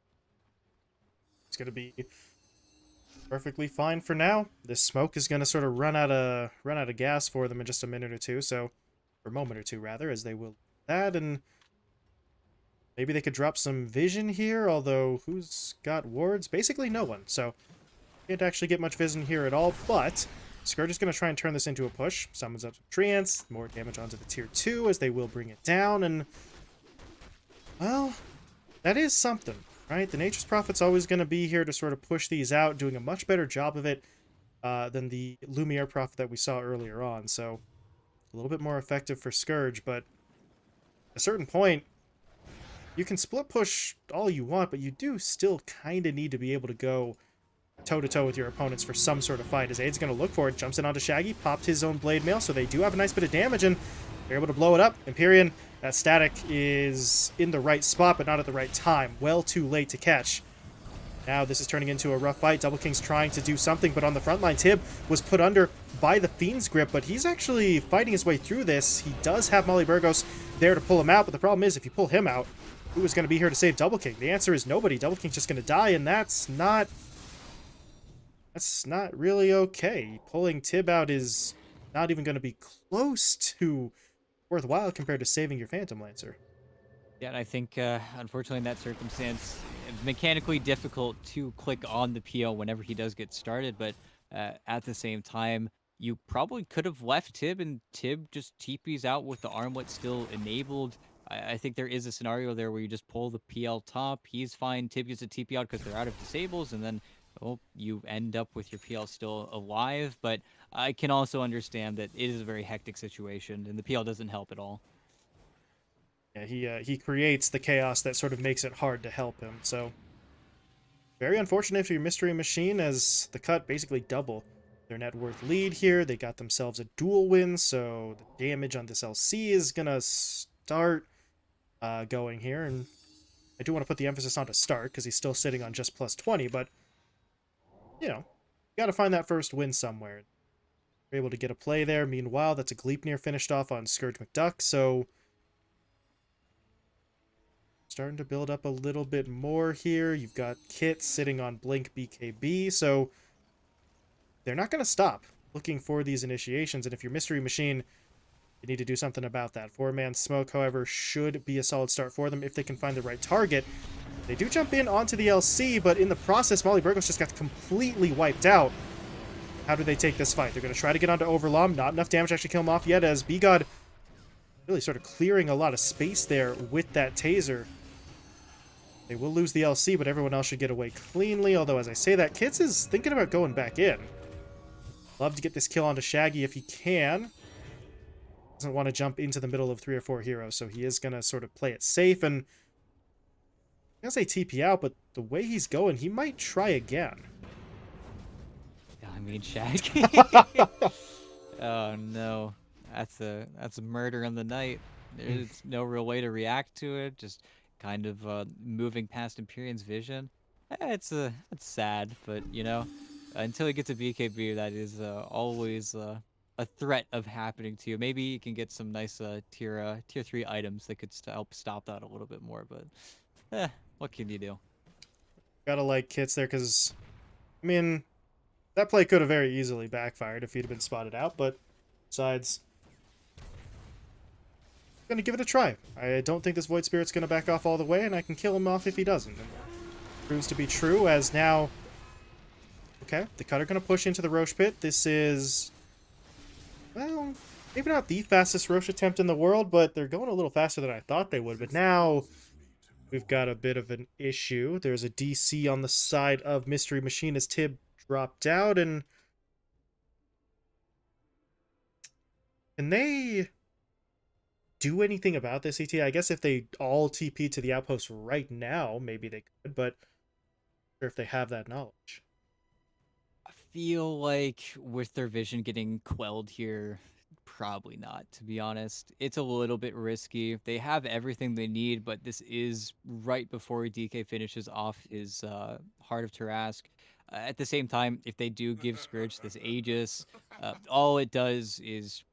It's going to be perfectly fine for now. This smoke is going to sort of run out of gas for them in just a minute or two, so or a moment or two rather, as they will that, and maybe they could drop some vision here, although who's got wards? Basically no one, so can't actually get much vision here at all, but Scourge is going to try and turn this into a push. Summons up some Treants, more damage onto the tier 2 as they will bring it down, and well, that is something, right? The Nature's Prophet's always going to be here to sort of push these out, doing a much better job of it than the Lumiere Prophet that we saw earlier on, so a little bit more effective for Scourge, but at a certain point, you can split push all you want, but you do still kind of need to be able to go toe-to-toe with your opponents for some sort of fight. As Aid's going to look for it, jumps in onto Shaggy, popped his own Blade Mail, so they do have a nice bit of damage, and they're able to blow it up. Empyrean, that static is in the right spot, but not at the right time. Well too late to catch. Now this is turning into a rough fight. Double King's trying to do something, but on the front line, Tib was put under by the Fiend's grip, but he's actually fighting his way through this. He does have Molly Burgos there to pull him out, but the problem is if you pull him out, who is going to be here to save Double King? The answer is nobody. Double King's just going to die, and that's not really okay. Pulling Tib out is not even going to be close to worthwhile compared to saving your Phantom Lancer.
Yeah, and I think, unfortunately, in that circumstance, it's mechanically difficult to click on the PO whenever he does get started, but at the same time, you probably could have left Tib, and Tib just TPs out with the armlet still enabled. I think there is a scenario there where you just pull the PL top, he's fine, Tib gets a TP out because they're out of disables, and then well, you end up with your PL still alive, but I can also understand that it is a very hectic situation, and the PL doesn't help at all.
Yeah, he creates the chaos that sort of makes it hard to help him. So very unfortunate for your Mystery Machine, as the cut basically double their net worth lead here. They got themselves a dual win, so the damage on this LC is gonna start going here, and I do want to put the emphasis on to start because he's still sitting on just plus 20, but you know, you got to find that first win somewhere. We're able to get a play there. Meanwhile, that's a Gleipnir finished off on Scourge McDuck, so starting to build up a little bit more here. You've got Kit sitting on Blink BKB, so they're not going to stop looking for these initiations, and if you're Mystery Machine, you need to do something about that. 4-man smoke, however, should be a solid start for them if they can find the right target. They do jump in onto the LC, but in the process, Molly Burgos just got completely wiped out. How do they take this fight? They're going to try to get onto Overlom. Not enough damage to actually kill him off yet, as B-God really sort of clearing a lot of space there with that taser. They will lose the LC, but everyone else should get away cleanly, although as I say that, Kits is thinking about going back in. Love to get this kill onto Shaggy if he can. Doesn't want to jump into the middle of 3 or 4 heroes, so he is going to sort of play it safe, and I'm going to say TP out, but the way he's going, he might try again.
I mean, Shaggy. Oh no, that's a murder in the night. There's no real way to react to it. Just kind of moving past Empyrean's vision. It's sad, but you know, until he gets a BKB, that is always a threat of happening to you. Maybe you can get some nice tier 3 items that could help stop that a little bit more. But what can you do?
Gotta like Kits there, because, I mean, that play could have very easily backfired if he'd have been spotted out, but besides, gonna give it a try. I don't think this Void Spirit's gonna back off all the way, and I can kill him off if he doesn't. And proves to be true, as now... Okay, the Cutter gonna push into the Roche Pit. This is... well, maybe not the fastest Roche attempt in the world, but they're going a little faster than I thought they would. But now we've got a bit of an issue. There's a DC on the side of Mystery Machine as Tib dropped out, and... can they do anything about this, ET? I guess if they all TP to the outpost right now, maybe they could, but I'm not sure if they have that knowledge.
I feel like with their vision getting quelled here, probably not, to be honest. It's a little bit risky. They have everything they need, but this is right before DK finishes off his Heart of Tarask. At the same time, if they do give Scourge this Aegis, all it does is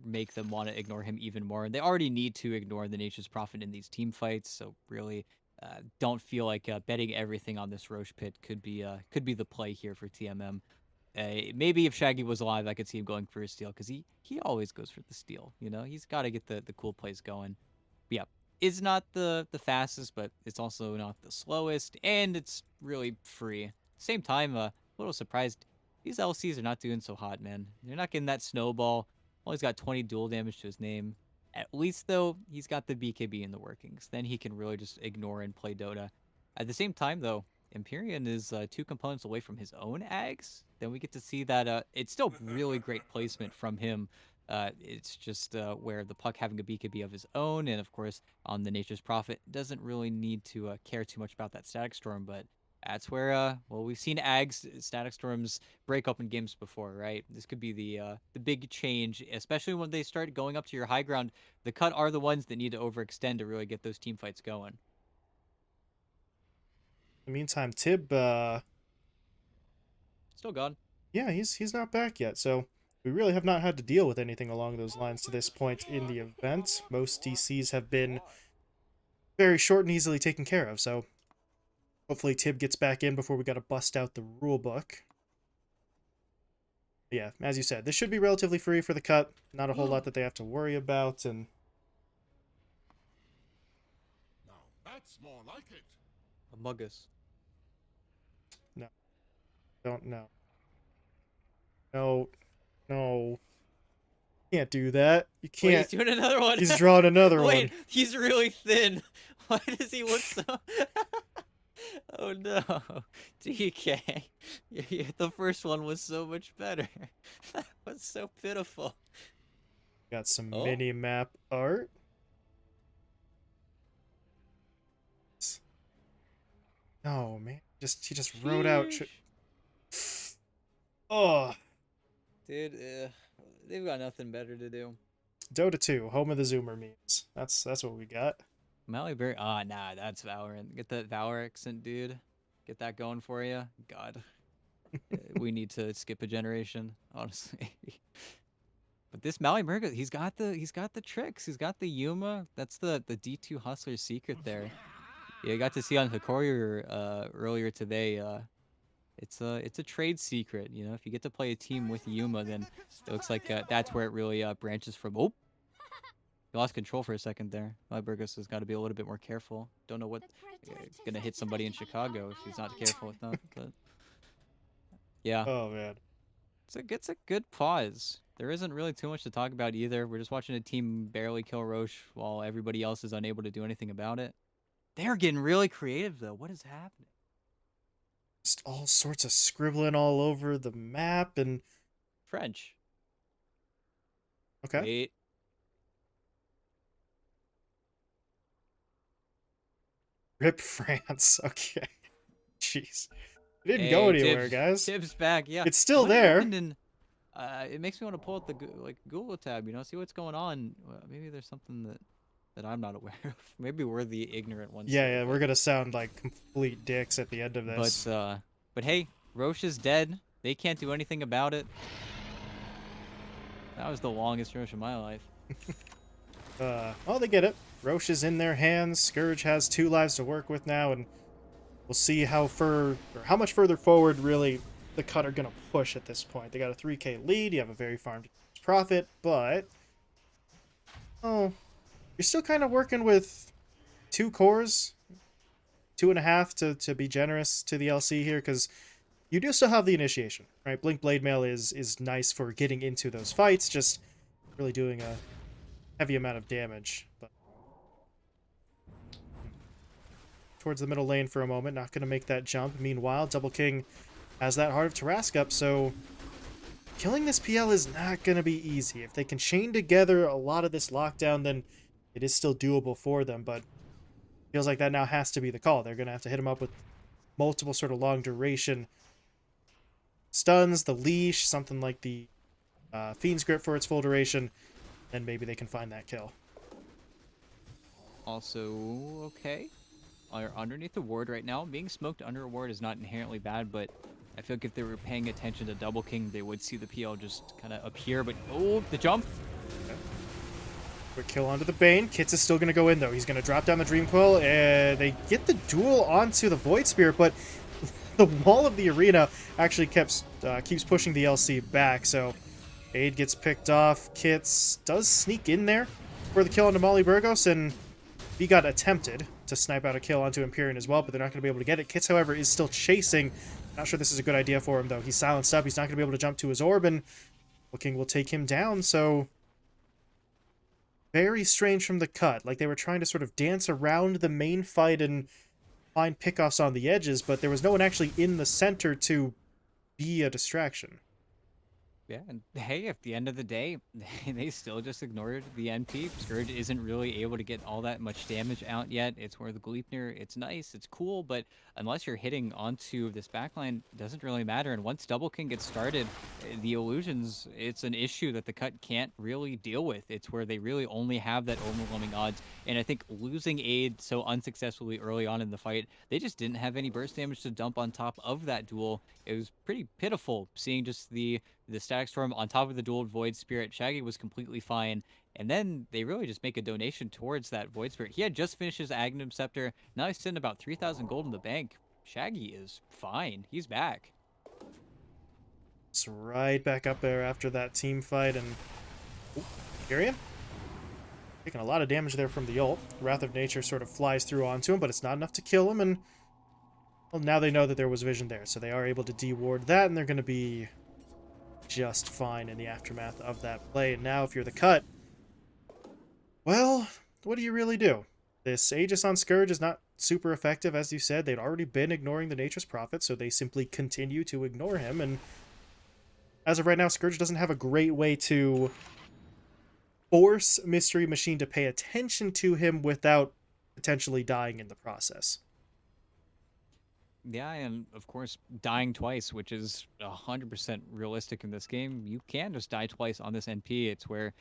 make them want to ignore him even more. And they already need to ignore the Nature's Prophet in these team fights, so really don't feel like betting everything on this Roche Pit could be the play here for TMM. Maybe if Shaggy was alive, I could see him going for a steal because he always goes for the steal. You know, he's got to get the cool plays going. But yeah, it's not the fastest, but it's also not the slowest, and it's really free. Same time, a little surprised these LCs are not doing so hot, man. They're not getting that snowball. Always got 20 dual damage to his name. At least though, he's got the BKB in the workings. Then he can really just ignore and play Dota. At the same time, though, Empyrean is 2 components away from his own Ags. Then we get to see that it's still really great placement from him. It's just where the puck having a BKB of his own, and of course on the Nature's Prophet doesn't really need to care too much about that Static Storm, but that's where well, we've seen Ags Static Storms break up in games before, right? This could be the big change, especially when they start going up to your high ground. The cut are the ones that need to overextend to really get those team fights going.
In the meantime, Tib,
Still gone.
yeah, he's not back yet, so we really have not had to deal with anything along those lines to this point in the event. Most DCs have been very short and easily taken care of, so hopefully Tib gets back in before we gotta bust out the rule book. But yeah, as you said, this should be relatively free for the cut. Not a whole lot that they have to worry about, and
Now that's more like it.
Among Us.
no, don't know. No, no, can't do that. You
Wait,
can't.
he's doing another one.
He's drawing another
Wait,
one.
he's really thin. Why does he look so? Oh no, DK. The first one was so much better. That was so pitiful.
Got some
Oh.
mini map art. Oh man, he just wrote out.
Sheesh.
Oh,
Dude, they've got nothing better to do.
Dota 2, home of the Zoomer memes. That's what we got.
Maliberry. Ah, nah, that's Valorant. Get that Valor accent, dude. Get that going for you. God, we need to skip a generation, honestly. But this Maliberry, he's got the tricks. He's got the Yuma. That's the D2 hustler's secret there. Yeah, I got to see on Hikoria earlier today. It's a trade secret. You know, if you get to play a team with Yuma, then it looks like that's where it really branches from. Oh, you lost control for a second there. My Burgos has got to be a little bit more careful. Don't know what gonna hit somebody in Chicago if he's not careful with that. But yeah,
Oh man.
it's a good pause. There isn't really too much to talk about either. We're just watching a team barely kill Roche while everybody else is unable to do anything about it. They're getting really creative though. What is happening?
Just all sorts of scribbling all over the map and
French.
okay.
Wait.
Rip France. Okay. Jeez. It didn't
Hey,
go anywhere,
Tibbs,
guys.
Tibbs back. Yeah.
It's still
What
there.
happened in, it makes me want to pull up the Google tab. You know, see what's going on. Maybe there's something that I'm not aware of. Maybe we're the ignorant ones.
Yeah,
here,
yeah, we're gonna sound like complete dicks at the end of this.
But hey, Roche is dead. They can't do anything about it. That was the longest Roche in my life.
Well, they get it. Roche is in their hands. Scourge has 2 lives to work with now, and we'll see how much further forward really the cut are gonna push at this point. They got a 3K lead. You have a very farmed profit, but oh, you're still kind of working with 2 cores, 2.5 to be generous to the LC here, because you do still have the initiation, right? Blink Blade Mail is nice for getting into those fights, just really doing a heavy amount of damage. But towards the middle lane for a moment, not going to make that jump. Meanwhile, Double King has that Heart of Tarrasque up, so killing this PL is not going to be easy. If they can chain together a lot of this lockdown, then it is still doable for them, but feels like that now has to be the call. They're going to have to hit him up with multiple sort of long duration stuns, the leash, something like the Fiend's Grip for its full duration, then maybe they can find that kill.
Also, okay. Are underneath the ward right now. Being smoked under a ward is not inherently bad, but I feel like if they were paying attention to Double King, they would see the PL just kind of appear. But, oh, the jump.
Okay. Quick kill onto the Bane. Kits is still going to go in, though. He's going to drop down the Dream Quill, and they get the duel onto the Void Spirit, but the wall of the arena actually keeps pushing the LC back, so Aid gets picked off. Kits does sneak in there for the kill onto Molly Burgos, and he got attempted to snipe out a kill onto Empyrean as well, but they're not going to be able to get it. Kits, however, is still chasing. Not sure this is a good idea for him, though. He's silenced up. He's not going to be able to jump to his orb, and King will take him down, so very strange from the cut. Like, they were trying to sort of dance around the main fight and find pickoffs on the edges, but there was no one actually in the center to be a distraction.
Yeah, and hey, at the end of the day, they still just ignored the NP. Scourge isn't really able to get all that much damage out yet. It's where the Gleipnir, it's nice, it's cool, but unless you're hitting onto this backline, it doesn't really matter. And once Double King gets started, the illusions, it's an issue that the cut can't really deal with. It's where they really only have that overwhelming odds. And I think losing Aid so unsuccessfully early on in the fight, they just didn't have any burst damage to dump on top of that duel. It was pretty pitiful seeing just the Static Storm on top of the dual Void Spirit. Shaggy was completely fine. And then they really just make a donation towards that Void Spirit. He had just finished his Agnum Scepter. Now he's sitting about 3,000 gold in the bank. Shaggy is fine. He's back.
It's right back up there after that team fight. And Tyrion taking a lot of damage there from the ult. Wrath of Nature sort of flies through onto him, but it's not enough to kill him. And well, now they know that there was vision there, so they are able to de-ward that, and they're going to be just fine in the aftermath of that play. And now if you're the cut, well, what do you really do? This Aegis on Scourge is not super effective, as you said. They'd already been ignoring the Nature's Prophet, so they simply continue to ignore him. And as of right now, Scourge doesn't have a great way to force Mystery Machine to pay attention to him without potentially dying in the process.
Yeah, and of course, dying twice, which is 100% realistic in this game. You can just die twice on this NP. It's where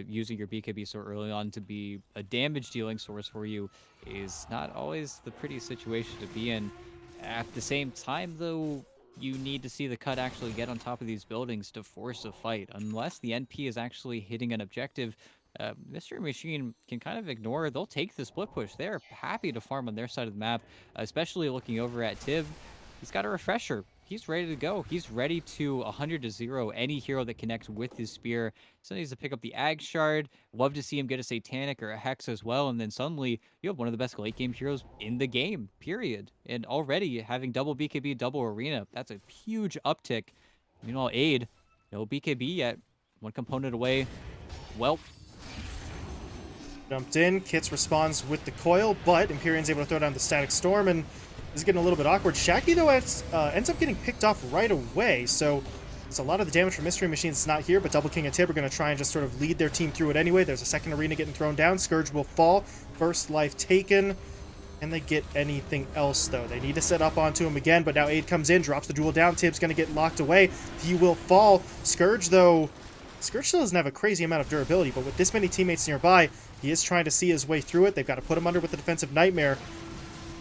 using your BKB so early on to be a damage-dealing source for you is not always the prettiest situation to be in. At the same time, though, you need to see the cut actually get on top of these buildings to force a fight. Unless the NP is actually hitting an objective, Mystery Machine can kind of ignore. They'll take the split push. They're happy to farm on their side of the map, especially looking over at Tiv. He's got a refresher. He's ready to go. He's ready to 100 to 0 any hero that connects with his spear. So he needs to pick up the Ag Shard. Love to see him get a Satanic or a Hex as well. And then suddenly you have one of the best late game heroes in the game, period. And already having double BKB, double Arena, that's a huge uptick. Meanwhile, Aid, no BKB yet. One component away. Well,
Jumped in, Kits responds with the coil, but Empyrean's able to throw down the Static Storm, and this is getting a little bit awkward. Shaggy, though, ends up getting picked off right away, so it's a lot of the damage from Mystery Machine that's not here, but Double King and Tib are going to try and just sort of lead their team through it anyway. There's a second arena getting thrown down. Scourge will fall. First life taken. Can they get anything else, though? They need to set up onto him again, but now Aid comes in, drops the duel down. Tib's going to get locked away. He will fall. Scourge, though, Scourge still doesn't have a crazy amount of durability, but with this many teammates nearby, he is trying to see his way through it. They've got to put him under with the Defensive Nightmare.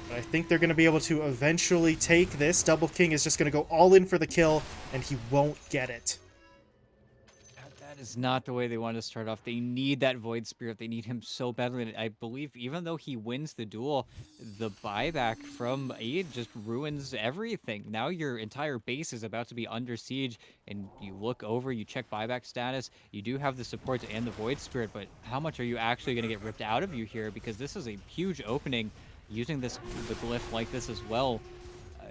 But I think they're going to be able to eventually take this. Double King is just going to go all in for the kill, and he won't get it.
That is not the way they want to start off. They need that Void Spirit. They need him so badly. And I believe even though he wins the duel, the buyback from Aid just ruins everything. Now your entire base is about to be under siege, and you look over, you check buyback status. You do have the support and the Void Spirit, but how much are you actually going to get ripped out of you here? Because this is a huge opening. Using the glyph like this as well,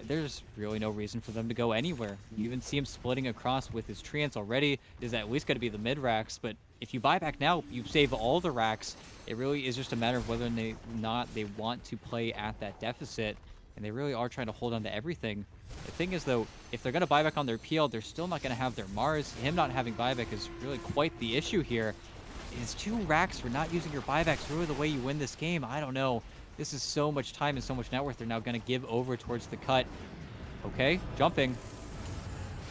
there's really no reason for them to go anywhere. You even see him splitting across with his treants already. Is at least going to be the mid racks, but if you buy back now, you save all the racks. It really is just a matter of whether or not they want to play at that deficit, and they really are trying to hold on to everything. The thing is, though, if they're going to buy back on their PL, they're still not going to have their Mars. Him not having buyback is really quite the issue here. Is 2 racks for not using your buybacks really the way you win this game? I don't know. This is so much time and so much net worth they're now going to give over towards the cut. Okay, jumping.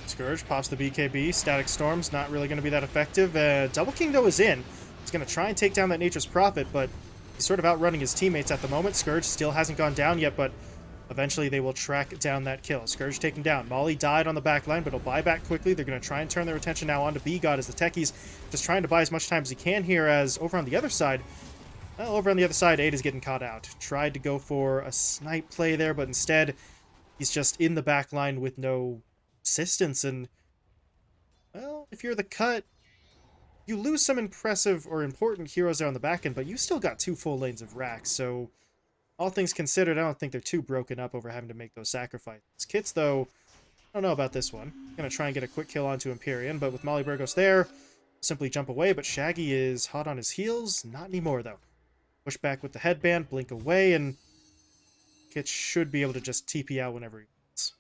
Scourge pops the BKB. Static Storm's not really going to be that effective. Double King, though, is in. He's going to try and take down that Nature's Prophet, but he's sort of outrunning his teammates at the moment. Scourge still hasn't gone down yet, but eventually they will track down that kill. Scourge taken down. Molly died on the back line, but he'll buy back quickly. They're going to try and turn their attention now onto B-God as the techies just trying to buy as much time as he can here, as over on the other side, Aid is getting caught out. Tried to go for a snipe play there, but instead he's just in the back line with no assistance. And, well, if you're the cut, you lose some impressive or important heroes there on the back end, but you still got 2 full lanes of racks. So, all things considered, I don't think they're too broken up over having to make those sacrifices. Kits, though, I don't know about this one. Gonna try and get a quick kill onto Empyrean, but with Molly Burgos there, simply jump away. But Shaggy is hot on his heels. Not anymore, though. Push back with the headband, blink away, and Kit should be able to just TP out whenever he wants.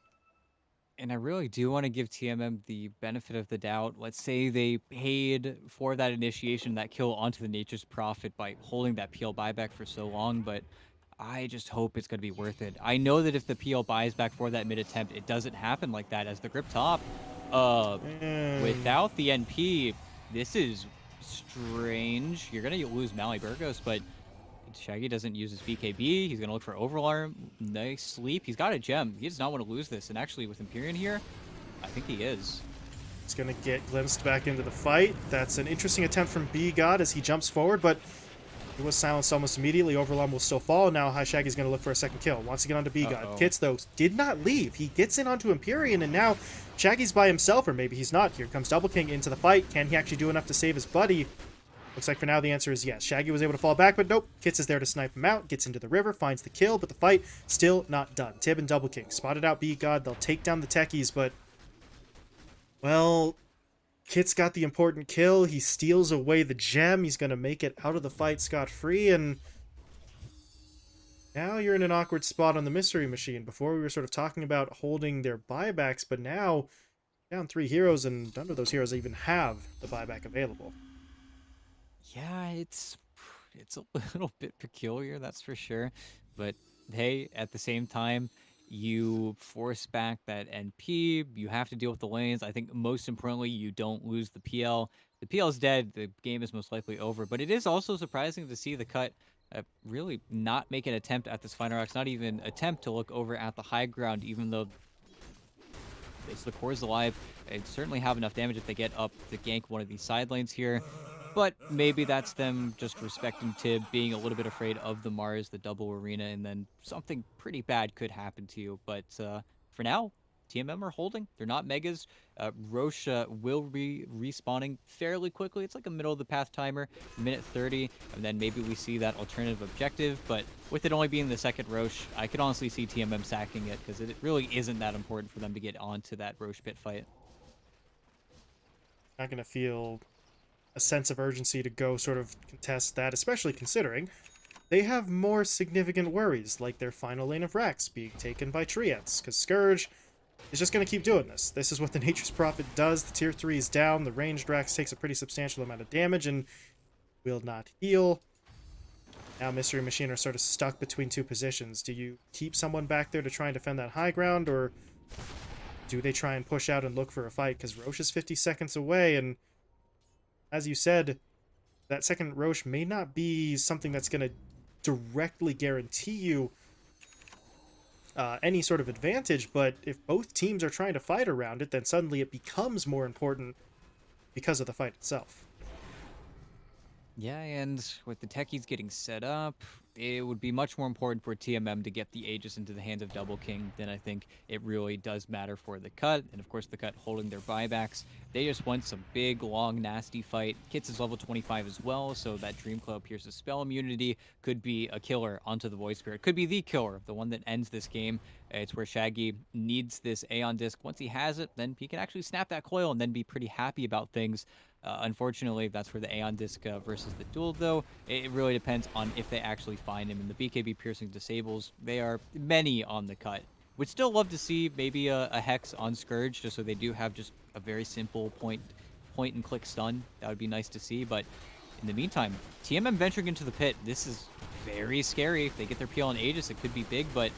And I really do want to give TMM the benefit of the doubt. Let's say they paid for that initiation, that kill onto the Nature's Prophet by holding that PL buyback for so long, but I just hope it's going to be worth it. I know that if the PL buys back for that mid attempt, it doesn't happen like that, as the grip top, without the NP, this is strange. You're going to lose Mally Burgos, but Shaggy doesn't use his BKB. He's going to look for Overarm. Nice sleep. He's got a gem. He does not want to lose this. And actually, with Empyrean here, I think he is.
He's going to get glimpsed back into the fight. That's an interesting attempt from B-God as he jumps forward, but he was silenced almost immediately. Overarm will still fall. Now High Shaggy's going to look for a second kill. Wants to get onto B-God. Kits, though, did not leave. He gets in onto Empyrean, and now Shaggy's by himself, or maybe he's not. Here comes Double King into the fight. Can he actually do enough to save his buddy? Looks like for now the answer is yes. Shaggy was able to fall back, but nope. Kits is there to snipe him out, gets into the river, finds the kill, but the fight still not done. Tib and Double King spotted out B-God. They'll take down the techies, but, well, Kit's got the important kill. He steals away the gem. He's going to make it out of the fight scot-free, and now you're in an awkward spot on the Mystery Machine. Before we were sort of talking about holding their buybacks, but now down 3 heroes, and none of those heroes even have the buyback available.
Yeah, it's a little bit peculiar, that's for sure. But hey, at the same time, you force back that NP. You have to deal with the lanes. I think most importantly, you don't lose the PL. The PL is dead. The game is most likely over. But it is also surprising to see the cut really not make an attempt at this final rocks, not even attempt to look over at the high ground, even though the core's alive. They certainly have enough damage if they get up to gank one of these side lanes here. But maybe that's them just respecting Tib, being a little bit afraid of the Mars, the double arena, and then something pretty bad could happen to you. But for now, TMM are holding. They're not megas. Roche will be respawning fairly quickly. It's like a middle of the path timer, minute 30, and then maybe we see that alternative objective. But with it only being the second Roche, I could honestly see TMM sacking it because it really isn't that important for them to get onto that Roche pit fight.
Not going to feel a sense of urgency to go sort of contest that, especially considering they have more significant worries, like their final lane of racks being taken by Treants, because Scourge is just going to keep doing this. This is what the Nature's Prophet does. The tier 3 is down, the ranged racks takes a pretty substantial amount of damage and will not heal. Now Mystery Machine are sort of stuck between 2 positions. Do you keep someone back there to try and defend that high ground, or do they try and push out and look for a fight? Because Roche is 50 seconds away, and as you said, that second Roche may not be something that's going to directly guarantee you any sort of advantage, but if both teams are trying to fight around it, then suddenly it becomes more important because of the fight itself.
Yeah, and with the techies getting set up, it would be much more important for TMM to get the Aegis into the hands of Double King than I think it really does matter for the cut. And of course, the cut holding their buybacks. They just want some big, long, nasty fight. Kits is level 25 as well, so that Dream Cloud Pierce's spell immunity could be a killer onto the Void Spirit. Could be the killer, the one that ends this game. It's where Shaggy needs this Aeon Disc. Once he has it, then he can actually snap that coil and then be pretty happy about things. Unfortunately, that's for the Aeon Disc versus the duel, though. It really depends on if they actually find him. And the BKB piercing disables, they are many on the cut. Would still love to see maybe a Hex on Scourge, just so they do have just a very simple point and click stun. That would be nice to see. But in the meantime, TMM venturing into the pit, this is very scary. If they get their PL on Aegis, it could be big, but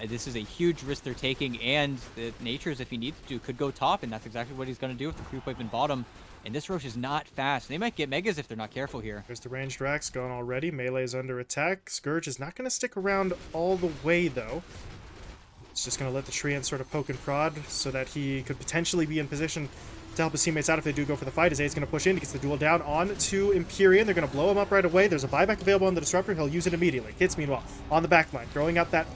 this is a huge risk they're taking. And the Natures, if he needs to, could go top, and that's exactly what he's going to do with the creep wave in bottom. And this Roche is not fast. They might get Megas if they're not careful here.
There's the ranged Rax gone already. Melee is under attack. Scourge is not going to stick around all the way, though. It's just going to let the Treant sort of poke and prod so that he could potentially be in position to help his teammates out if they do go for the fight. Azae's going to push in. He gets the duel down on to Empyrean. They're going to blow him up right away. There's a buyback available on the Disruptor. He'll use it immediately. Kits, meanwhile, on the back line, throwing out that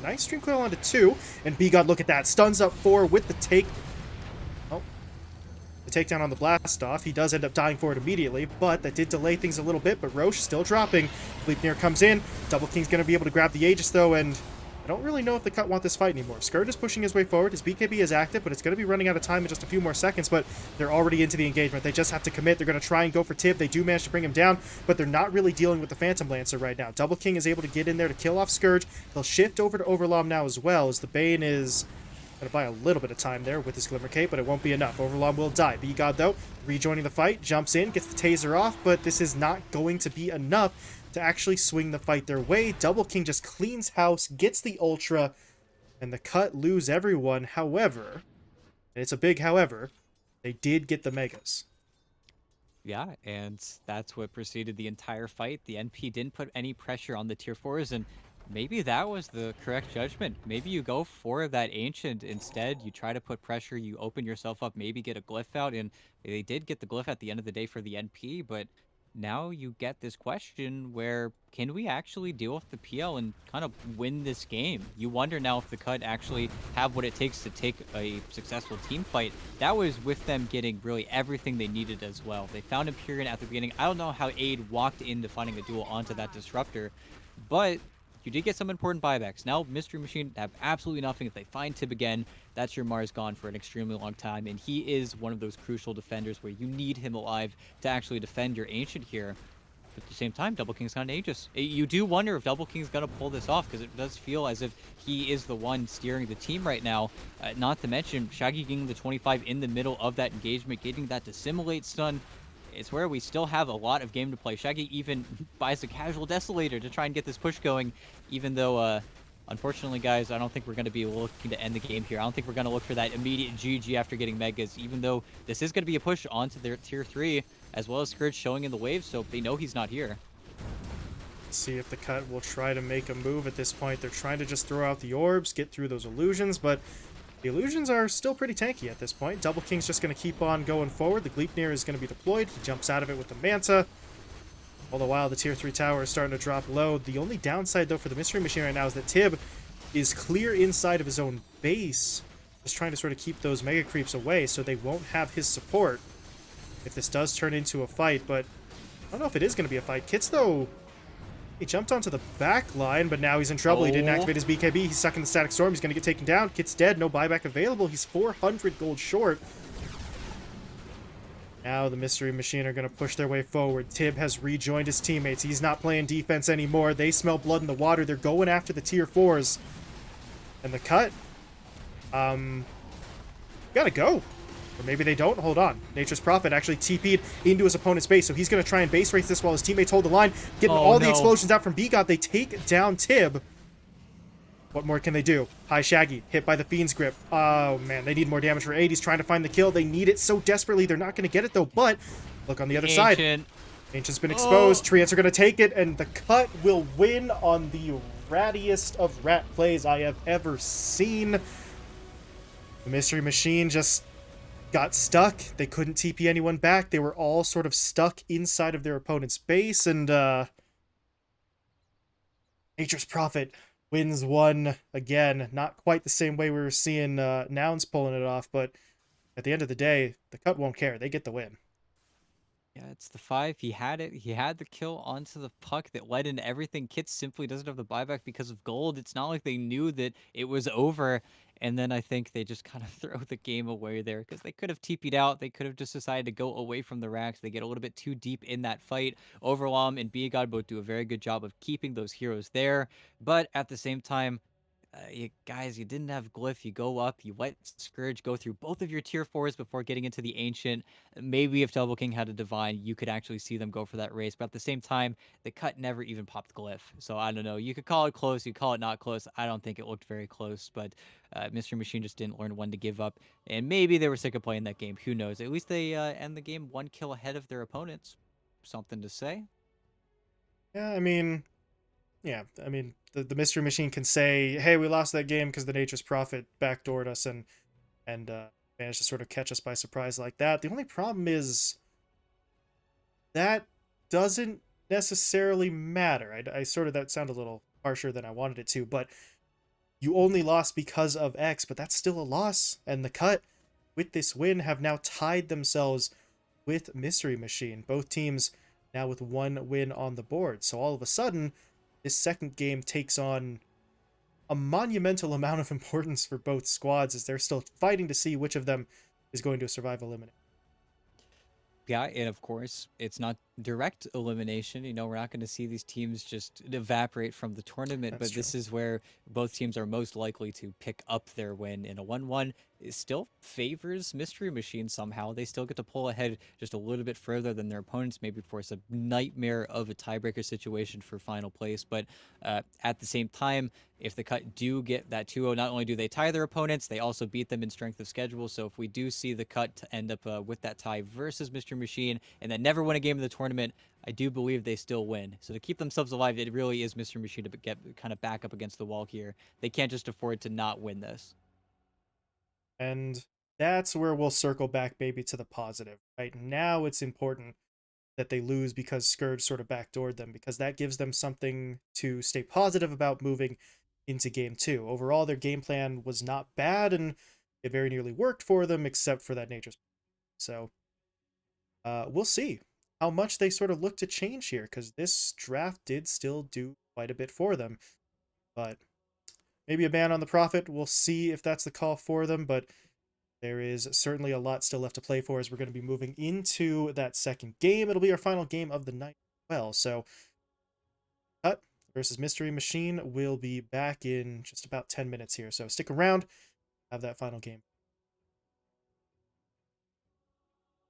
nice Stream Coil onto 2. And B-God, look at that. Stuns up 4 with the take. Oh. The takedown on the blast off. He does end up dying for it immediately, but that did delay things a little bit. But Roche still dropping. Sleipnir comes in. Double King's going to be able to grab the Aegis, though, and I don't really know if the cut want this fight anymore. Scourge is pushing his way forward. His BKB is active, but it's going to be running out of time in just a few more seconds, but they're already into the engagement. They just have to commit. They're going to try and go for Tib. They do manage to bring him down, but they're not really dealing with the Phantom Lancer right now. Double King is able to get in there to kill off Scourge. He'll shift over to Overlom now as well, as the Bane is going to buy a little bit of time there with his Glimmer Cape, but it won't be enough. Overlom will die. B-God, though, rejoining the fight, jumps in, gets the taser off, but this is not going to be enough to actually swing the fight their way. Double King just cleans house, gets the Ultra, and the cut lose everyone. However, and it's a big however, they did get the Megas.
Yeah, and that's what preceded the entire fight. The NP didn't put any pressure on the tier 4s, and maybe that was the correct judgment. Maybe you go for that Ancient instead. You try to put pressure, you open yourself up, maybe get a Glyph out, and they did get the Glyph at the end of the day for the NP, but now you get this question where, can we actually deal with the PL and kind of win this game? You wonder now if the cut actually have what it takes to take a successful team fight. That was with them getting really everything they needed as well. They found Empyrean at the beginning. I don't know how Aid walked into finding a duel onto that Disruptor, but you did get some important buybacks. Now Mystery Machine have absolutely nothing. If they find Tib again, that's your Mars gone for an extremely long time, and he is one of those crucial defenders where you need him alive to actually defend your Ancient here. But at the same time, Double King's got an Aegis. You do wonder if Double King's going to pull this off, because it does feel as if he is the one steering the team right now. Not to mention, Shaggy getting the 25 in the middle of that engagement, getting that Dissimulate stun. It's where we still have a lot of game to play. Shaggy even buys a casual Desolator to try and get this push going, even though, unfortunately, guys, I don't think we're going to be looking to end the game here. I don't think we're going to look for that immediate GG after getting Megas, even though this is going to be a push onto their tier 3, as well as Scourge showing in the wave, so they know he's not here.
Let's see if the cut will try to make a move at this point. They're trying to just throw out the orbs, get through those illusions, but the illusions are still pretty tanky at this point. Double King's just going to keep on going forward. The Gleipnir is going to be deployed. He jumps out of it with the Manta. All the while, the tier 3 tower is starting to drop low. The only downside, though, for the Mystery Machine right now is that Tib is clear inside of his own base, just trying to sort of keep those Mega Creeps away so they won't have his support if this does turn into a fight. But I don't know if it is going to be a fight. Kits, though, he jumped onto the back line, but now he's in trouble. He didn't activate his BKB. He's stuck in the Static Storm. He's going to get taken down. Kit's dead. No buyback available. He's 400 gold short. Now the Mystery Machine are going to push their way forward. Tib has rejoined his teammates. He's not playing defense anymore. They smell blood in the water. They're going after the tier 4s. And the cut, gotta go. Or maybe they don't. Hold on. Nature's Prophet actually TP'd into his opponent's base, so he's going to try and base race this while his teammates hold the line. Getting all the explosions out from B-God. They take down Tib. What more can they do? Hi, Shaggy. Hit by the Fiend's Grip. Oh, man. They need more damage for 8. He's trying to find the kill. They need it so desperately. They're not going to get it, though. But look on the other side. Ancient's been exposed. Treants are going to take it, and the cut will win on the rattiest of rat plays I have ever seen. The Mystery Machine just got stuck. They couldn't TP anyone back. They were all sort of stuck inside of their opponent's base, and Nature's Prophet wins one again. Not quite the same way we were seeing Nouns pulling it off, but at the end of the day, the cut won't care. They get the win.
Yeah, it's the 5. He had it. He had the kill onto the puck that led into everything. Kit simply doesn't have the buyback because of gold. It's not like they knew that it was over. And then I think they just kind of throw the game away there because they could have TP'd out. They could have just decided to go away from the racks. They get a little bit too deep in that fight. Overwhelm and Be God both do a very good job of keeping those heroes there. But at the same time, guys, you didn't have Glyph. You go up, you let Scourge go through both of your tier 4s before getting into the Ancient. Maybe if Double King had a Divine, you could actually see them go for that race. But at the same time, the cut never even popped Glyph. So I don't know. You could call it close. You call it not close. I don't think it looked very close. But Mystery Machine just didn't learn when to give up. And maybe they were sick of playing that game. Who knows? At least they end the game 1 kill ahead of their opponents. Something to say.
Yeah, the Mystery Machine can say, "Hey, we lost that game because the Nature's Prophet backdoored us and managed to sort of catch us by surprise like that." The only problem is that doesn't necessarily matter. I sort of that sounded a little harsher than I wanted it to, but you only lost because of X, but that's still a loss. And the cut with this win have now tied themselves with Mystery Machine. Both teams now with 1 win on the board. So all of a sudden, this second game takes on a monumental amount of importance for both squads as they're still fighting to see which of them is going to survive elimination.
Yeah, and of course, it's not direct elimination. We're not going to see these teams just evaporate from the tournament,
That's
but
true.
this is where both teams are most likely to pick up their win in a 1-1. It still favors Mystery Machine somehow. They still get to pull ahead just a little bit further than their opponents, maybe force a nightmare of a tiebreaker situation for final place. But at the same time, if the cut do get that 2-0, not only do they tie their opponents, they also beat them in strength of schedule. So if we do see the cut to end up with that tie versus Mr. Machine and then never win a game of the tournament, I do believe they still win. So to keep themselves alive, it really is Mr. Machine to get kind of back up against the wall here. They can't just afford to not win this.
And that's where we'll circle back maybe to the positive. Right now, it's important that they lose because Scourge sort of backdoored them, because that gives them something to stay positive about moving into game two. Overall, their game plan was not bad, and it very nearly worked for them, except for that nature's. So we'll see how much they sort of look to change here, because this draft did still do quite a bit for them. But maybe a ban on the Prophet. We'll see if that's the call for them, but there is certainly a lot still left to play for as we're going to be moving into that second game. It'll be our final game of the night as well. So, Cut versus Mystery Machine will be back in just about 10 minutes here. So, stick around, have that final game.